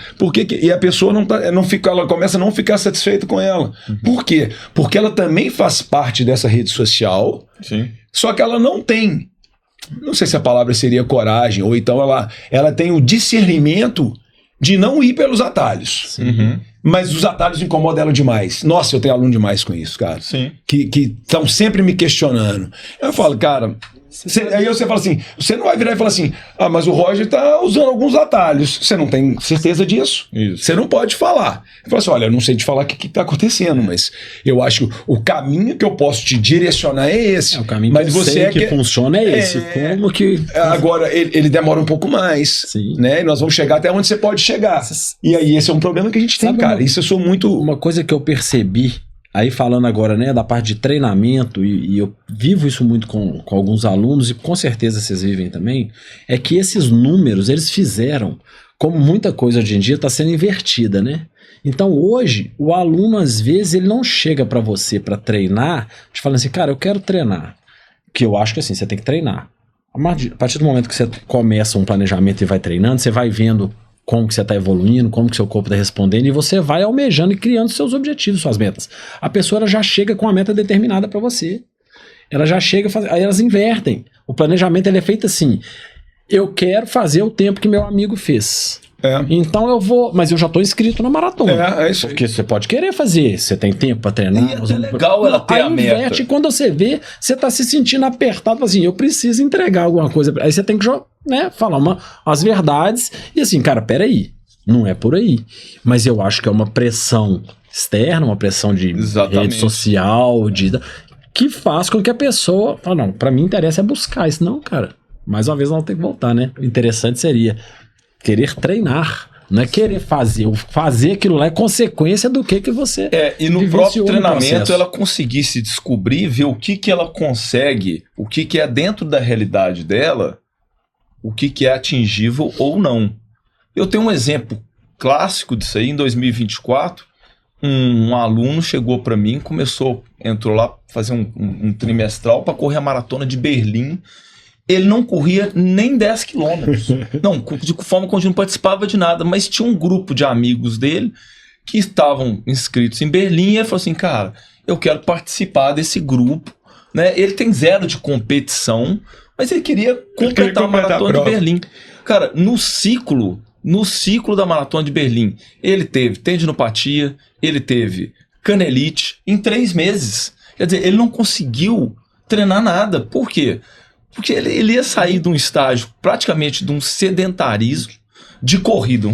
E a pessoa ela começa a não ficar satisfeita com ela. Por quê? Porque ela também faz parte dessa rede social. Sim. Só que ela não tem, não sei se a palavra seria coragem, ou então ela tem o discernimento de não ir pelos atalhos. Mas os atalhos incomodam ela demais. Nossa, eu tenho aluno demais com isso, cara. Sim. Que estão sempre me questionando. Eu falo, cara... Aí você fala assim, você não vai virar e falar assim, mas o Roger tá usando alguns atalhos. Você não tem certeza disso. Isso. Você não pode falar. Eu falo assim, olha, eu não sei te falar o que tá acontecendo, mas eu acho que o caminho que eu posso te direcionar é esse. O caminho mas que funciona é esse. Como que... Agora, ele demora um pouco mais. Sim. Né? E nós vamos chegar até onde você pode chegar. E aí esse é um problema que a gente tem, cara. Isso eu sou muito... Uma coisa que eu percebi, aí falando agora, né, da parte de treinamento, e eu vivo isso muito com alguns alunos, e com certeza vocês vivem também, é que esses números, eles fizeram, como muita coisa hoje em dia está sendo invertida, né? Então hoje, o aluno às vezes ele não chega para você para treinar, te falando assim, cara, eu quero treinar, que eu acho que assim, você tem que treinar. A partir do momento que você começa um planejamento e vai treinando, você vai vendo como que você está evoluindo, como que seu corpo está respondendo, e você vai almejando e criando seus objetivos, suas metas. A pessoa ela já chega com a meta determinada para você. Ela já chega, aí elas invertem. O planejamento ele é feito assim, eu quero fazer o tempo que meu amigo fez. Então eu vou, mas eu já tô inscrito na maratona. É isso. Porque você pode querer fazer, você tem tempo pra treinar. E é legal ela ter a meta. E quando você vê, você tá se sentindo apertado, assim, eu preciso entregar alguma coisa. Aí você tem que, né, falar as verdades e assim, cara, peraí, não é por aí. Mas eu acho que é uma pressão externa, uma pressão de rede social, que faz com que a pessoa fala, não, pra mim interessa é buscar isso. Não, cara, mais uma vez ela tem que voltar, né? O interessante seria querer treinar, não é querer fazer. Fazer aquilo lá é consequência do que você e no próprio treinamento ela conseguir se descobrir, ver o que ela consegue, o que é dentro da realidade dela, o que é atingível ou não. Eu tenho um exemplo clássico disso aí. Em 2024, um aluno chegou para mim, entrou lá fazer um trimestral para correr a maratona de Berlim. Ele não corria nem 10 quilômetros. Não, de forma contínua, não participava de nada, mas tinha um grupo de amigos dele que estavam inscritos em Berlim e ele falou assim, cara, eu quero participar desse grupo, né? Ele tem 0 de competição, mas ele queria completar a maratona de Berlim. Cara, no ciclo da maratona de Berlim, ele teve tendinopatia, ele teve canelite em 3 meses. Quer dizer, ele não conseguiu treinar nada. Por quê? Porque ele ia sair de um estágio praticamente de um sedentarismo de corrida,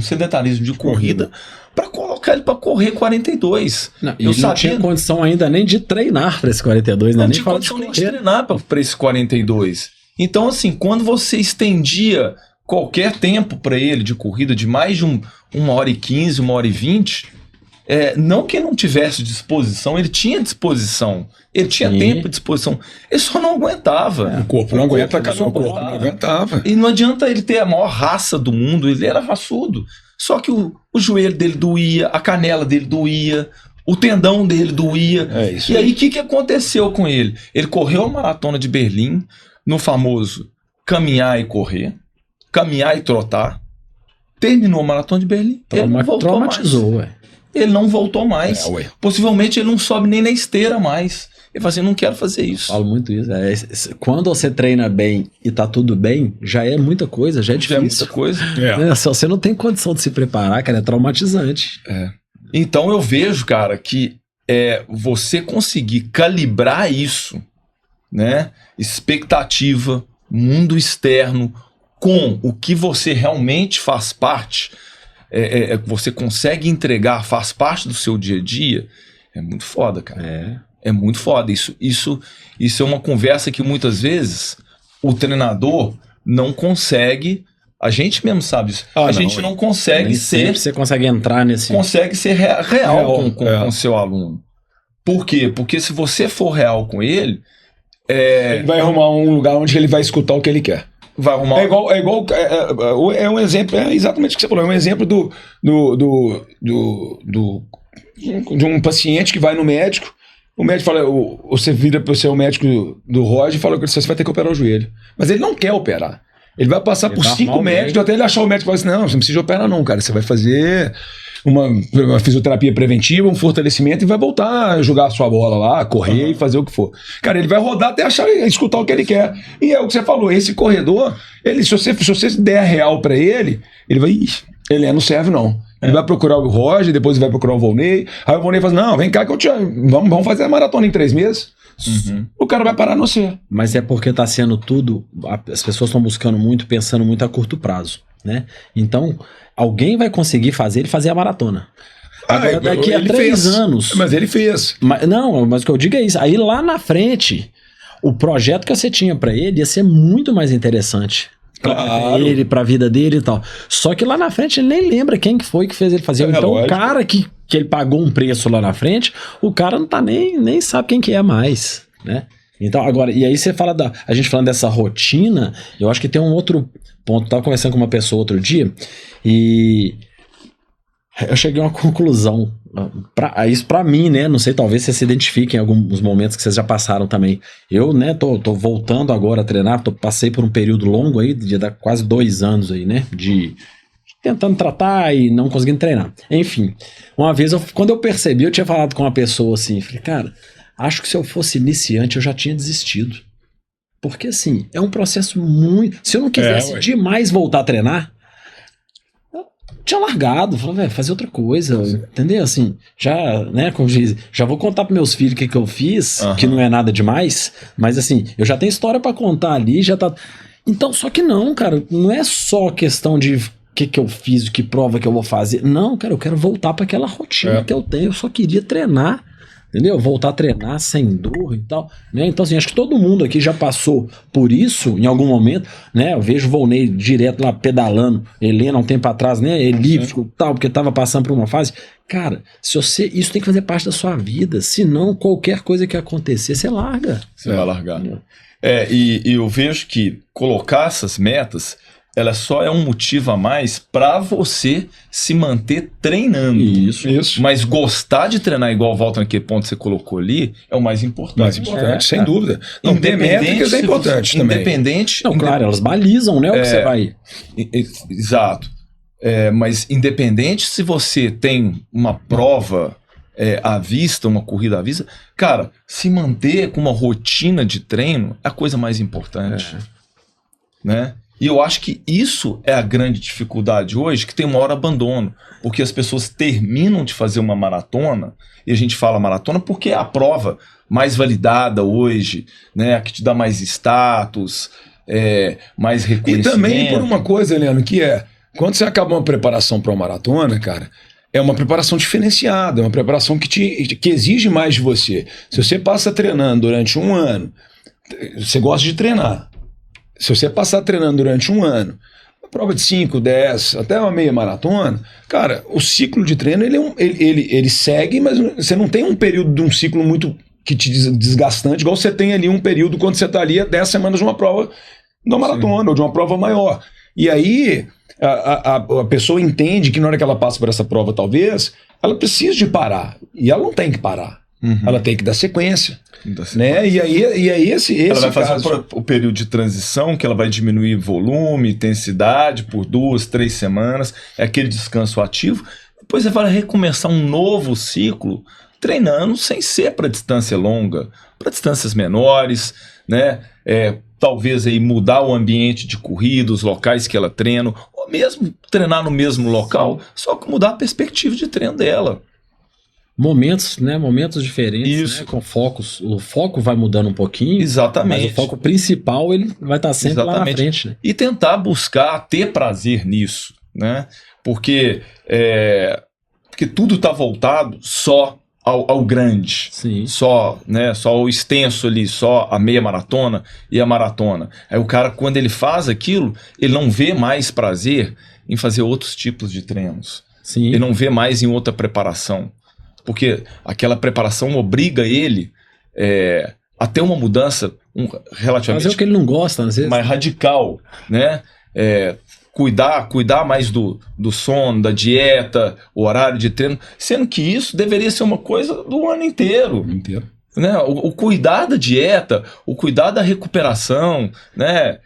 para colocar ele para correr 42. Eu não tinha condição ainda nem de treinar para esse 42, né? Não tinha condição nem de treinar para esse 42. Então, assim, quando você estendia qualquer tempo para ele de corrida de mais de 1h15, 1h20, não que ele não tivesse disposição, ele tinha disposição, ele tinha tempo de disposição, ele só não aguentava. O corpo não aguentava. E não adianta ele ter a maior raça do mundo, ele era raçudo. Só que o joelho dele doía, a canela dele doía, o tendão dele doía. E aí o que aconteceu com ele? Ele correu a maratona de Berlim no famoso caminhar e correr, caminhar e trotar, terminou a maratona de Berlim, ele não voltou mais. Ele não voltou mais. Possivelmente ele não sobe nem na esteira mais. Ele fala assim, não quero fazer isso. Falo muito isso. Quando você treina bem e tá tudo bem, já é muita coisa, já é difícil. Já é muita coisa. Se você não tem condição de se preparar, cara, é traumatizante. Então eu vejo, cara, que você conseguir calibrar isso, né? Expectativa, mundo externo, com o que você realmente faz parte, você consegue entregar, faz parte do seu dia a dia, é muito foda, cara. É muito foda. Isso é uma conversa que muitas vezes o treinador não consegue. A gente mesmo sabe isso. A gente não consegue ser. Você consegue entrar nesse. Consegue ser real com o seu aluno. Por quê? Porque se você for real com ele. Ele vai arrumar um lugar onde ele vai escutar o que ele quer. Vai arrumar. É um exemplo, é exatamente o que você falou. É um exemplo de um paciente que vai no médico. O médico fala, você vira para o médico do Roger e fala que você vai ter que operar o joelho. Mas ele não quer operar. Ele vai passar por 5 médicos até ele achar o médico e falar assim, não, você não precisa operar não, cara. Você vai fazer uma fisioterapia preventiva, um fortalecimento e vai voltar a jogar a sua bola lá, correr e fazer o que for. Cara, ele vai rodar até escutar o que ele quer. E é o que você falou, esse corredor, se você der real para ele vai, ele não serve não. Ele vai procurar o Roger, depois ele vai procurar o Volney. Aí o Volney fala assim, não, vem cá que vamos fazer a maratona em 3 meses. O cara vai parar no você. Mas é porque tá sendo tudo, as pessoas estão buscando muito, pensando muito a curto prazo, né? Então, alguém vai conseguir fazer a maratona. Agora, daqui a 3 anos... Mas ele fez. Mas o que eu digo é isso. Aí lá na frente, o projeto que você tinha pra ele ia ser muito mais interessante. Claro. Ele, pra vida dele e tal. Só que lá na frente ele nem lembra quem que foi que fez ele fazer. Então lógico. O cara que ele pagou um preço lá na frente, o cara não tá nem sabe quem que é mais, né? Então agora, e aí você fala a gente falando dessa rotina, eu acho que tem um outro ponto. Eu tava conversando com uma pessoa outro dia e eu cheguei a uma conclusão. Isso pra mim, né? Não sei, talvez você se identifique em alguns momentos que vocês já passaram também. Eu, né, tô voltando agora a treinar, passei por um período longo aí, de quase 2 anos aí, né? De tentando tratar e não conseguindo treinar. Enfim, uma vez, quando eu percebi, eu tinha falado com uma pessoa assim, falei, cara, acho que se eu fosse iniciante eu já tinha desistido. Porque assim, é um processo muito... Se eu não quisesse demais voltar a treinar... tinha largado, falou, velho, fazer outra coisa, entendeu? Assim, já, né, como diz, já vou contar pros meus filhos o que eu fiz, que não é nada demais, mas assim, eu já tenho história pra contar ali, já tá... Então, só que não, cara, não é só questão de o que eu fiz, que prova que eu vou fazer. Não, cara, eu quero voltar pra aquela rotina que eu tenho, eu só queria treinar. Entendeu? Voltar a treinar sem dor e tal, né? Então, assim, acho que todo mundo aqui já passou por isso em algum momento, né? Eu vejo o Volney direto lá pedalando, Helena um tempo atrás, né? Elíptico e tal, porque tava passando por uma fase. Cara, se você, isso tem que fazer parte da sua vida, senão qualquer coisa que acontecer, você larga. Você vai largar. E eu vejo que colocar essas metas, ela só é um motivo a mais para você se manter treinando. Isso. Mas gostar de treinar, igual volta naquele ponto que você colocou ali, é o mais importante. Sem dúvida. Não ter métricas é importante também. Independente... Não, claro, elas balizam, né, o que você vai... Exato. Mas independente se você tem uma prova à vista, uma corrida à vista, cara, se manter com uma rotina de treino é a coisa mais importante. Né? E eu acho que isso é a grande dificuldade hoje, que tem uma hora abandono. Porque as pessoas terminam de fazer uma maratona, e a gente fala maratona porque é a prova mais validada hoje, né? A que te dá mais status, mais reconhecimento. E também por uma coisa, Heleno, que quando você acaba uma preparação para uma maratona, cara, é uma preparação diferenciada, é uma preparação que exige mais de você. Se você passa treinando durante um ano, você gosta de treinar. Se você passar treinando durante um ano, uma prova de 5, 10, até uma meia maratona, cara, o ciclo de treino ele segue, mas você não tem um período de um ciclo muito que te desgastante, igual você tem ali um período quando você está ali a 10 semanas de uma prova de uma maratona ou de uma prova maior. E aí a pessoa entende que na hora que ela passa por essa prova, talvez, ela precisa de parar. E ela não tem que parar. Ela tem que dar sequência. Né? E aí esse ela vai fazer caso... o período de transição, que ela vai diminuir volume, intensidade por 2, 3 semanas, é aquele descanso ativo. Depois você vai recomeçar um novo ciclo, treinando sem ser para distância longa, para distâncias menores, né? Talvez aí mudar o ambiente de corrida, os locais que ela treina, ou mesmo treinar no mesmo local, só que mudar a perspectiva de treino dela. Momentos, né? Momentos diferentes, né? Com focos. O foco vai mudando um pouquinho. Exatamente. Mas o foco principal ele vai estar sempre lá na frente. Né? E tentar buscar ter prazer nisso, né? Porque tudo está voltado só ao grande. Sim. Só o extenso ali, só a meia maratona e a maratona. Aí o cara, quando ele faz aquilo, ele não vê mais prazer em fazer outros tipos de treinos. Sim. Ele não vê mais em outra preparação. Porque aquela preparação obriga ele a ter uma mudança relativamente... Fazer o que ele não gosta, às vezes. Mais radical, né? Cuidar mais do sono, da dieta, o horário de treino, sendo que isso deveria ser uma coisa do ano inteiro. Né? O cuidar da dieta, o cuidar da recuperação, né?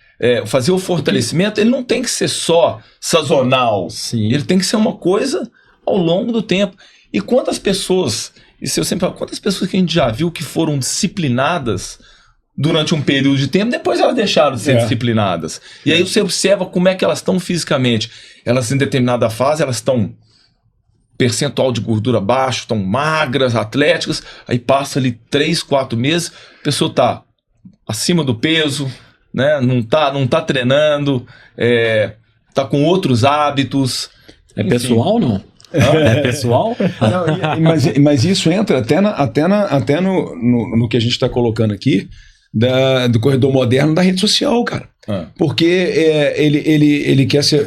Fazer o fortalecimento, ele não tem que ser só sazonal. Sim. Ele tem que ser uma coisa ao longo do tempo. E quantas pessoas, isso eu sempre falo, quantas pessoas que a gente já viu que foram disciplinadas durante um período de tempo, depois elas deixaram de ser disciplinadas. E aí você observa como é que elas estão fisicamente. Elas em determinada fase, elas estão percentual de gordura baixo, estão magras, atléticas, aí passa ali 3, 4 meses, a pessoa está acima do peso, né? não tá treinando, tá com outros hábitos. Enfim. Pessoal, não? É pessoal? Não, mas isso entra até no que a gente está colocando aqui do corredor moderno da rede social, cara. Porque ele quer ser,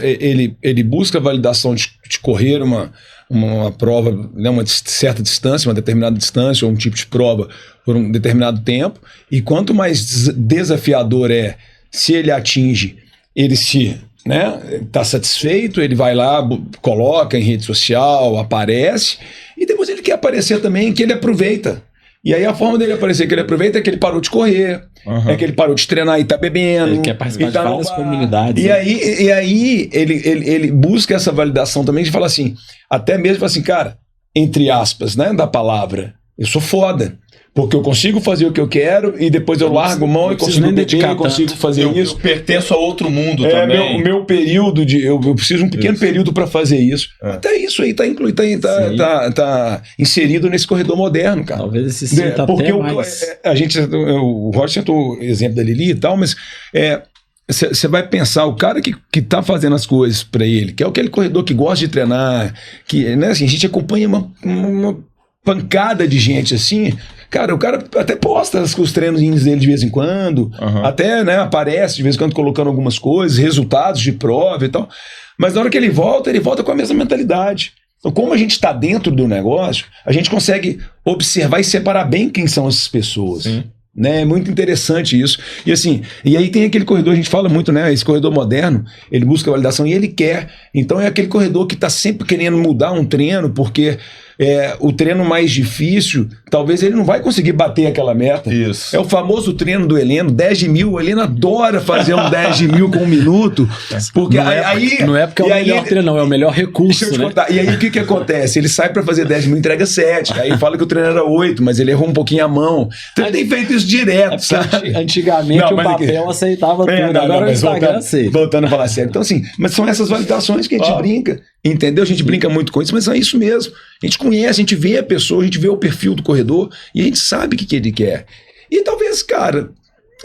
ele busca a validação de correr uma prova, né, uma certa distância, uma determinada distância ou um tipo de prova por um determinado tempo, e quanto mais desafiador se ele atinge, ele se... né? Tá satisfeito, ele vai lá, coloca em rede social, aparece, e depois ele quer aparecer também que ele aproveita. E aí a forma dele aparecer que ele aproveita é que ele parou de correr, é que ele parou de treinar e tá bebendo. Ele quer participar de várias comunidades. E aí ele busca essa validação também de falar assim, até mesmo assim, cara, entre aspas, né, da palavra, eu sou foda. Porque eu consigo fazer o que eu quero e depois eu largo mão e consigo dedicar, consigo fazer isso. Eu pertenço a outro mundo também. Meu período de... Eu preciso de um pequeno período para fazer isso. Até isso aí tá inserido nesse corredor moderno, cara. Talvez esse sinta porque até mais... o Roger sentou o exemplo da Lili e tal, mas... Você vai pensar, o cara que tá fazendo as coisas para ele, que é aquele corredor que gosta de treinar, que, né, assim, a gente acompanha uma pancada de gente assim, cara, o cara até posta os treinos dele de vez em quando, até, né, aparece de vez em quando colocando algumas coisas, resultados de prova e tal, mas na hora que ele volta com a mesma mentalidade. Então, como a gente está dentro do negócio, a gente consegue observar e separar bem quem são essas pessoas. Sim. Né? É muito interessante isso. E assim, e aí tem aquele corredor, a gente fala muito, né? Esse corredor moderno, ele busca validação e ele quer. Então é aquele corredor que está sempre querendo mudar um treino, porque o treino mais difícil, talvez ele não vai conseguir bater aquela meta. Isso. É o famoso treino do Heleno, 10 de mil. O Heleno adora fazer um 10 de mil com 1 minuto. Porque não é porque é o melhor treino, não, é o melhor recurso. Deixa eu te contar. E aí o que acontece? Ele sai para fazer 10 de mil e entrega 7. Aí fala que o treino era 8, mas ele errou um pouquinho a mão. Então ele tem feito isso direto, sabe? Antigamente o papel aceitava tudo, agora o Instagram aceita. Voltando a falar sério. Então assim, mas são essas validações que a gente brinca. Entendeu? A gente brinca muito com isso, mas é isso mesmo. A gente conhece, a gente vê a pessoa, a gente vê o perfil do corredor e a gente sabe o que ele quer. E talvez, cara,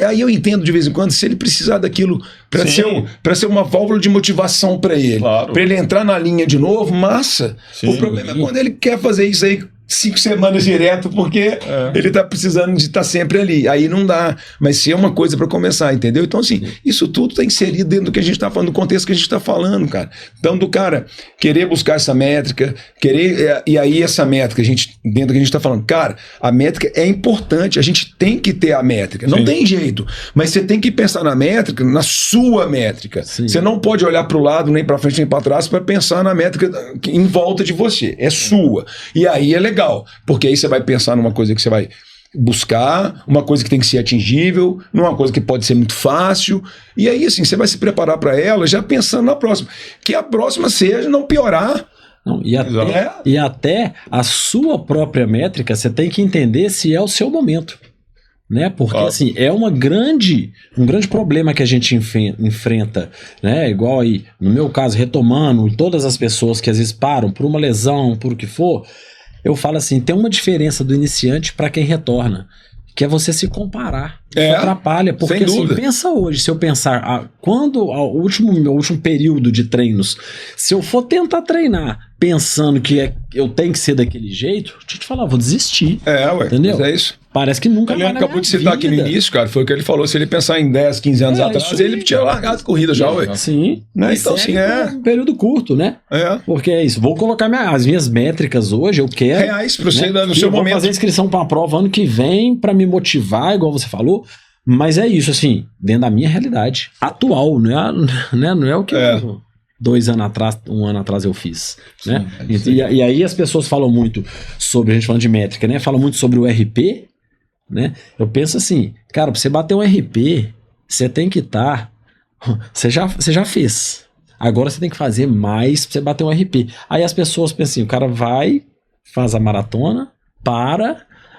aí eu entendo de vez em quando, se ele precisar daquilo para ser uma válvula de motivação para ele, para ele entrar na linha de novo, massa. Sim. O problema é quando ele quer fazer isso aí 5 semanas direto, porque ele tá precisando de estar sempre ali. Aí não dá. Mas se é uma coisa para começar, entendeu? Então, assim, isso tudo tá inserido dentro do que a gente tá falando, do contexto que a gente tá falando, cara. Então, do cara querer buscar essa métrica, e aí essa métrica, dentro do que a gente tá falando, cara, a métrica é importante, a gente tem que ter a métrica. Não tem jeito. Mas você tem que pensar na métrica, na sua métrica. Sim. Você não pode olhar para o lado, nem para frente, nem para trás, para pensar na métrica em volta de você. É sua. E aí é legal, porque aí você vai pensar numa coisa que você vai buscar, uma coisa que tem que ser atingível, numa coisa que pode ser muito fácil, e aí assim, você vai se preparar para ela já pensando na próxima, que a próxima seja não piorar. Não, e até a sua própria métrica, você tem que entender se é o seu momento. Né? Porque assim, é um grande problema que a gente enfrenta, né? Igual aí, no meu caso, retomando, todas as pessoas que às vezes param por uma lesão, por o que for, eu falo assim, tem uma diferença do iniciante para quem retorna, que é você se comparar. Isso atrapalha, porque assim, pensa hoje, se eu pensar, o último período de treinos, se eu for tentar treinar pensando que eu tenho que ser daquele jeito, deixa eu te falar, vou desistir. Entendeu? Mas é isso. Parece que nunca vai. Ele acabou de citar aqui no início, cara, foi o que ele falou, se ele pensar em 10, 15 anos atrás, ele tinha largado a corrida já, ué. Sim. Né? Então, assim, um período curto, né? Porque é isso, vou colocar as minhas métricas hoje, eu quero... Reais pra você, no seu momento. Vou fazer inscrição pra uma prova ano que vem pra me motivar, igual você falou, mas é isso, assim, dentro da minha realidade atual, não é o que eu... 2 anos atrás, 1 ano atrás eu fiz, né? E aí as pessoas falam muito sobre, a gente falando de métrica, né? Falam muito sobre o RP, né? Eu penso assim, cara, pra você bater um RP, você tem que estar... Você já fez. Agora você tem que fazer mais pra você bater um RP. Aí as pessoas pensam assim, o cara vai, faz a maratona,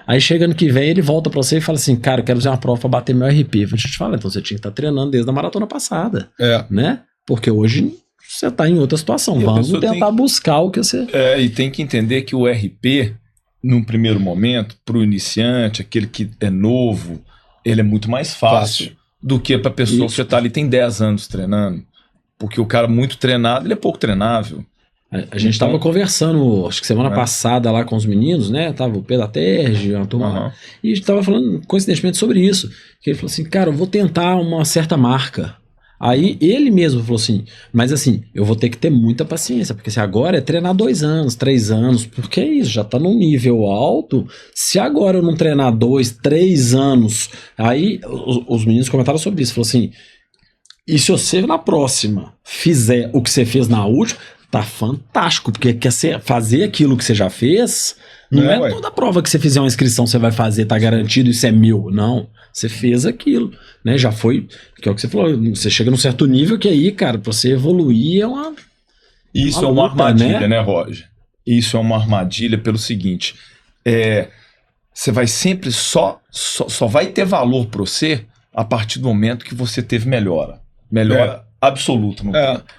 aí chega ano que vem, ele volta pra você e fala assim, cara, eu quero fazer uma prova pra bater meu RP. Deixa eu te falar, então você tinha que estar treinando desde a maratona passada. Né? Porque hoje... você está em outra situação. Vamos tentar buscar o que você... e tem que entender que o RP, num primeiro momento, para o iniciante, aquele que é novo, ele é muito mais fácil do que para a pessoa que já está ali, tem 10 anos treinando. Porque o cara muito treinado, ele é pouco treinável. A gente estava conversando, acho que semana passada lá com os meninos, né? Tava o Pedro Terge, uma turma lá, e a gente estava falando coincidentemente sobre isso. Que ele falou assim, cara, eu vou tentar uma certa marca. Aí ele mesmo falou assim, mas assim, eu vou ter que ter muita paciência, porque se agora é treinar 2 anos, 3 anos, porque é isso, já tá num nível alto, se agora eu não treinar 2, 3 anos, aí os meninos comentaram sobre isso, falou assim, e se você na próxima fizer o que você fez na última, tá fantástico, porque quer fazer aquilo que você já fez, não é toda prova que você fizer uma inscrição você vai fazer, tá garantido, isso é 1000, não. Você fez aquilo, né? Já foi, que é o que você falou, você chega num certo nível que aí, cara, pra você evoluir é uma... Isso é uma armadilha, né, Roger? Isso é uma armadilha pelo seguinte, você vai sempre só vai ter valor para você a partir do momento que você teve melhora. Melhora absoluta.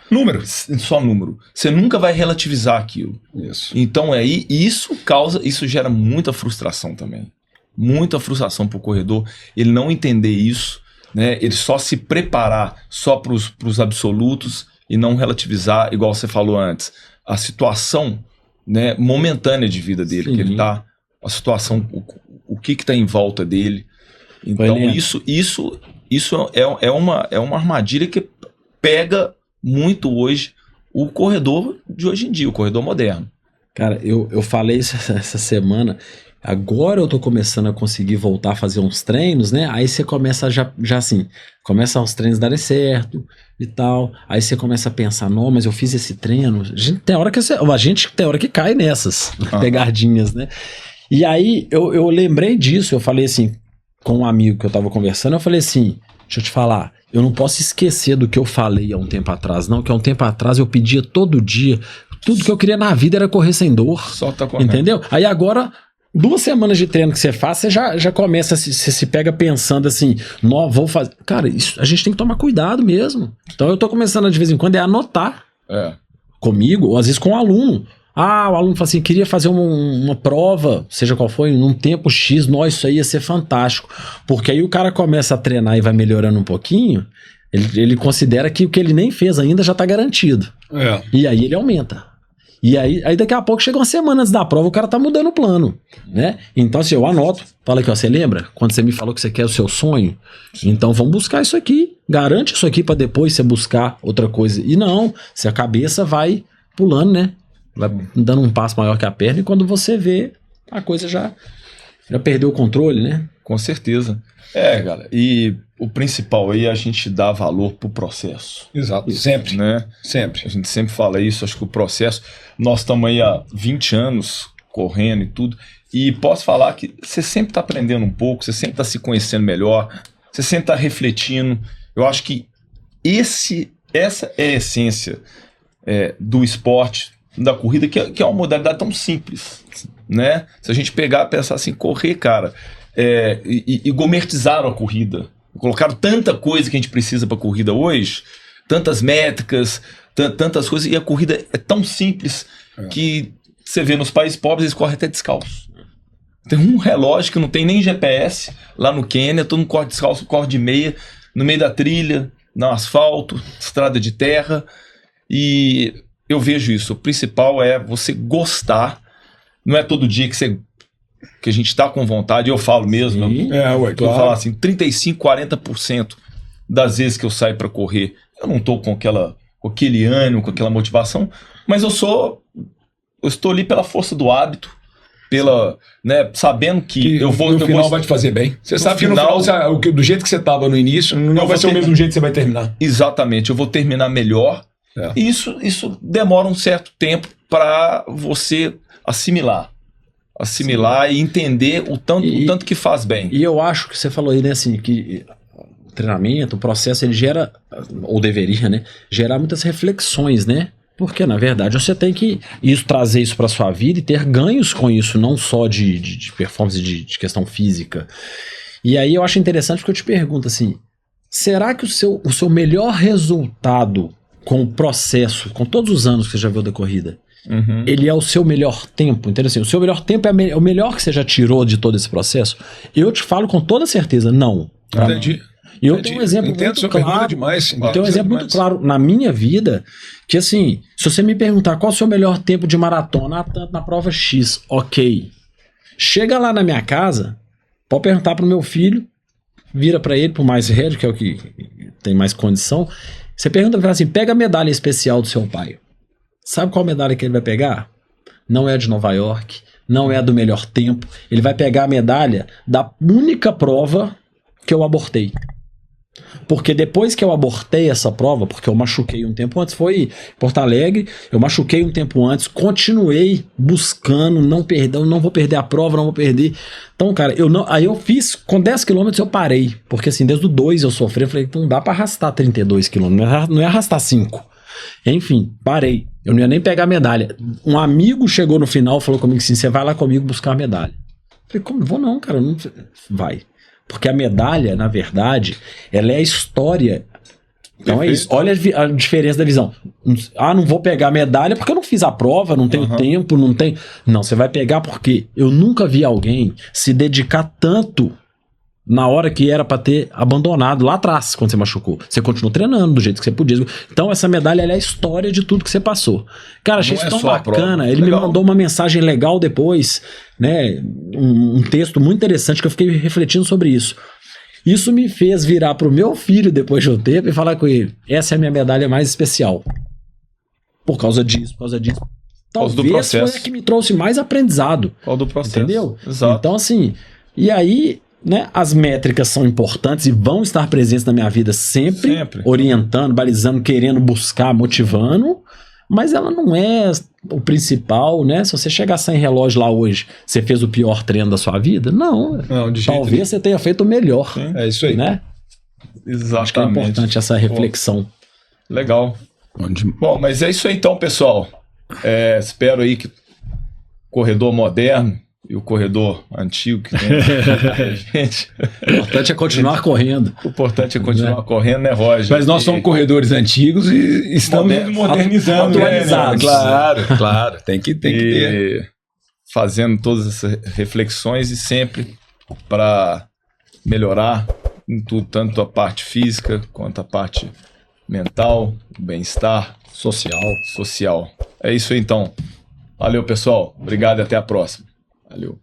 Número. Só número. Você nunca vai relativizar aquilo. Isso. Então isso gera muita frustração também. Muita frustração para o corredor. Ele não entender isso, né? Ele só se preparar só para os absolutos e não relativizar, igual você falou antes, a situação, né, momentânea de vida dele, que ele tá, a situação, o que está em volta dele. Então isso é uma armadilha que pega muito hoje o corredor de hoje em dia, o corredor moderno. Cara, eu falei isso essa semana. Agora eu tô começando a conseguir voltar a fazer uns treinos, né? Aí você começa já assim, começa os treinos darem certo e tal. Aí você começa a pensar, não, mas eu fiz esse treino. A gente tem hora que cai nessas pegadinhas, né? E aí eu lembrei disso, eu falei assim, com um amigo que eu tava conversando, eu falei assim, deixa eu te falar, eu não posso esquecer do que eu falei há um tempo atrás, não, que há um tempo atrás eu pedia todo dia, tudo que eu queria na vida era correr sem dor. Só tá correndo. Entendeu? Aí agora, 2 semanas de treino que você faz, você já começa, você se pega pensando assim, não, vou fazer. Cara, isso, a gente tem que tomar cuidado mesmo. Então eu tô começando de vez em quando a anotar comigo, ou às vezes com o aluno. O aluno fala assim, queria fazer uma prova, seja qual for, num tempo X, isso aí ia ser fantástico. Porque aí o cara começa a treinar e vai melhorando um pouquinho, ele considera que o que ele nem fez ainda já tá garantido. E aí ele aumenta. E aí daqui a pouco chega uma semana antes da prova, o cara tá mudando o plano, né? Então assim, eu anoto, fala aqui, ó, você lembra? Quando você me falou que você quer o seu sonho? Então vamos buscar isso aqui, garante isso aqui pra depois você buscar outra coisa. E não, se a cabeça vai pulando, né? Vai dando um passo maior que a perna e quando você vê, a coisa já perdeu o controle, né? Com certeza. Cara, e o principal aí é a gente dar valor pro processo. Exato, sempre. Né? Sempre. A gente sempre fala isso, acho que o processo... Nós estamos aí há 20 anos correndo e tudo, e posso falar que você sempre está aprendendo um pouco, você sempre está se conhecendo melhor, você sempre está refletindo. Eu acho que essa é a essência do esporte, da corrida, que é uma modalidade tão simples, né? Se a gente pegar e pensar assim, correr, cara, e gourmetizaram a corrida, colocaram tanta coisa que a gente precisa para a corrida hoje, tantas métricas, tantas coisas, e a corrida é tão simples que você vê nos países pobres, eles correm até descalço. Tem um relógio que não tem nem GPS, lá no Quênia, todo mundo corre descalço, corre de meia, no meio da trilha, no asfalto, estrada de terra, e eu vejo isso. O principal é você gostar, não é todo dia que a gente está com vontade, eu falo mesmo, eu falo assim, 35%, 40% das vezes que eu saio para correr, eu não estou com aquele ânimo, com aquela motivação, mas eu estou ali pela força do hábito, né, sabendo que eu vou... No final vai te fazer bem. Você sabe que no final, do jeito que você estava no início, não vai ser o mesmo jeito que você vai terminar. Exatamente, eu vou terminar melhor. E isso demora um certo tempo para você assimilar e entender o tanto que faz bem. E eu acho que você falou aí, né, assim, que o treinamento, o processo, ele gera, ou deveria, né, gerar muitas reflexões, né? Porque, na verdade, você tem que trazer isso para sua vida e ter ganhos com isso, não só de performance, de questão física. E aí eu acho interessante porque eu te pergunto assim, será que o seu melhor resultado com o processo, com todos os anos que você já viu da corrida, ele é o seu melhor tempo? Então, assim, o seu melhor tempo é o melhor que você já tirou de todo esse processo? Eu te falo com toda certeza, não. Entendi. E eu tenho um exemplo muito claro. Demais, eu tenho um exemplo muito claro na minha vida, que assim, se você me perguntar qual é o seu melhor tempo de maratona, tanto na prova X, ok. Chega lá na minha casa, pode perguntar pro meu filho, vira pra ele, pro mais velho, que é o que tem mais condição, você pergunta pra ele assim, pega a medalha especial do seu pai. Sabe qual medalha que ele vai pegar? Não é a de Nova York, não é a do melhor tempo, ele vai pegar a medalha da única prova que eu abortei. Porque depois que eu abortei essa prova, porque eu machuquei um tempo antes, foi em Porto Alegre, eu machuquei um tempo antes, continuei buscando, não vou perder a prova, não vou perder. Então, cara, aí eu fiz, com 10 km eu parei, porque assim, desde o 2 eu sofri, eu falei, não dá pra arrastar 32 km, não ia arrastar 5. Enfim, parei, eu não ia nem pegar a medalha. Um amigo chegou no final e falou comigo assim, você vai lá comigo buscar a medalha. Falei, como? Vou não, cara. Não... Vai. Porque a medalha, na verdade, ela é a história. Então é isso. Olha a diferença da visão. Não vou pegar a medalha porque eu não fiz a prova, não tenho tempo, não tem. Não, você vai pegar porque eu nunca vi alguém se dedicar tanto na hora que era pra ter abandonado lá atrás, quando você machucou. Você continuou treinando do jeito que você podia. Então essa medalha ela é a história de tudo que você passou. Cara, achei isso tão bacana. Ele me mandou uma mensagem legal depois, né? Um texto muito interessante que eu fiquei refletindo sobre isso. Isso me fez virar pro meu filho depois de um tempo e falar com ele, essa é a minha medalha mais especial. Por causa disso, por causa disso. Talvez foi a que me trouxe mais aprendizado. Qual do processo? Entendeu? Exato. Então assim, e aí, né, as métricas são importantes e vão estar presentes na minha vida sempre. Orientando, balizando, querendo buscar, motivando, mas ela não é o principal, né? Se você chegar sem relógio lá hoje, você fez o pior treino da sua vida? Não, de jeito talvez nenhum. Você tenha feito o melhor. Sim, é isso aí. Né? Exatamente. Acho que é importante essa reflexão. Legal. Bom, mas é isso aí então, pessoal. Espero aí que o corredor moderno e o corredor antigo que tem a gente. O importante é continuar correndo. O importante é continuar correndo, né, Roger? Mas nós somos corredores antigos e estamos modernizando. Atualizados. Né? Claro. Tem que ter. Fazendo todas essas reflexões e sempre para melhorar em tudo, tanto a parte física quanto a parte mental, bem-estar, social. É isso aí, então. Valeu, pessoal. Obrigado e até a próxima. Valeu.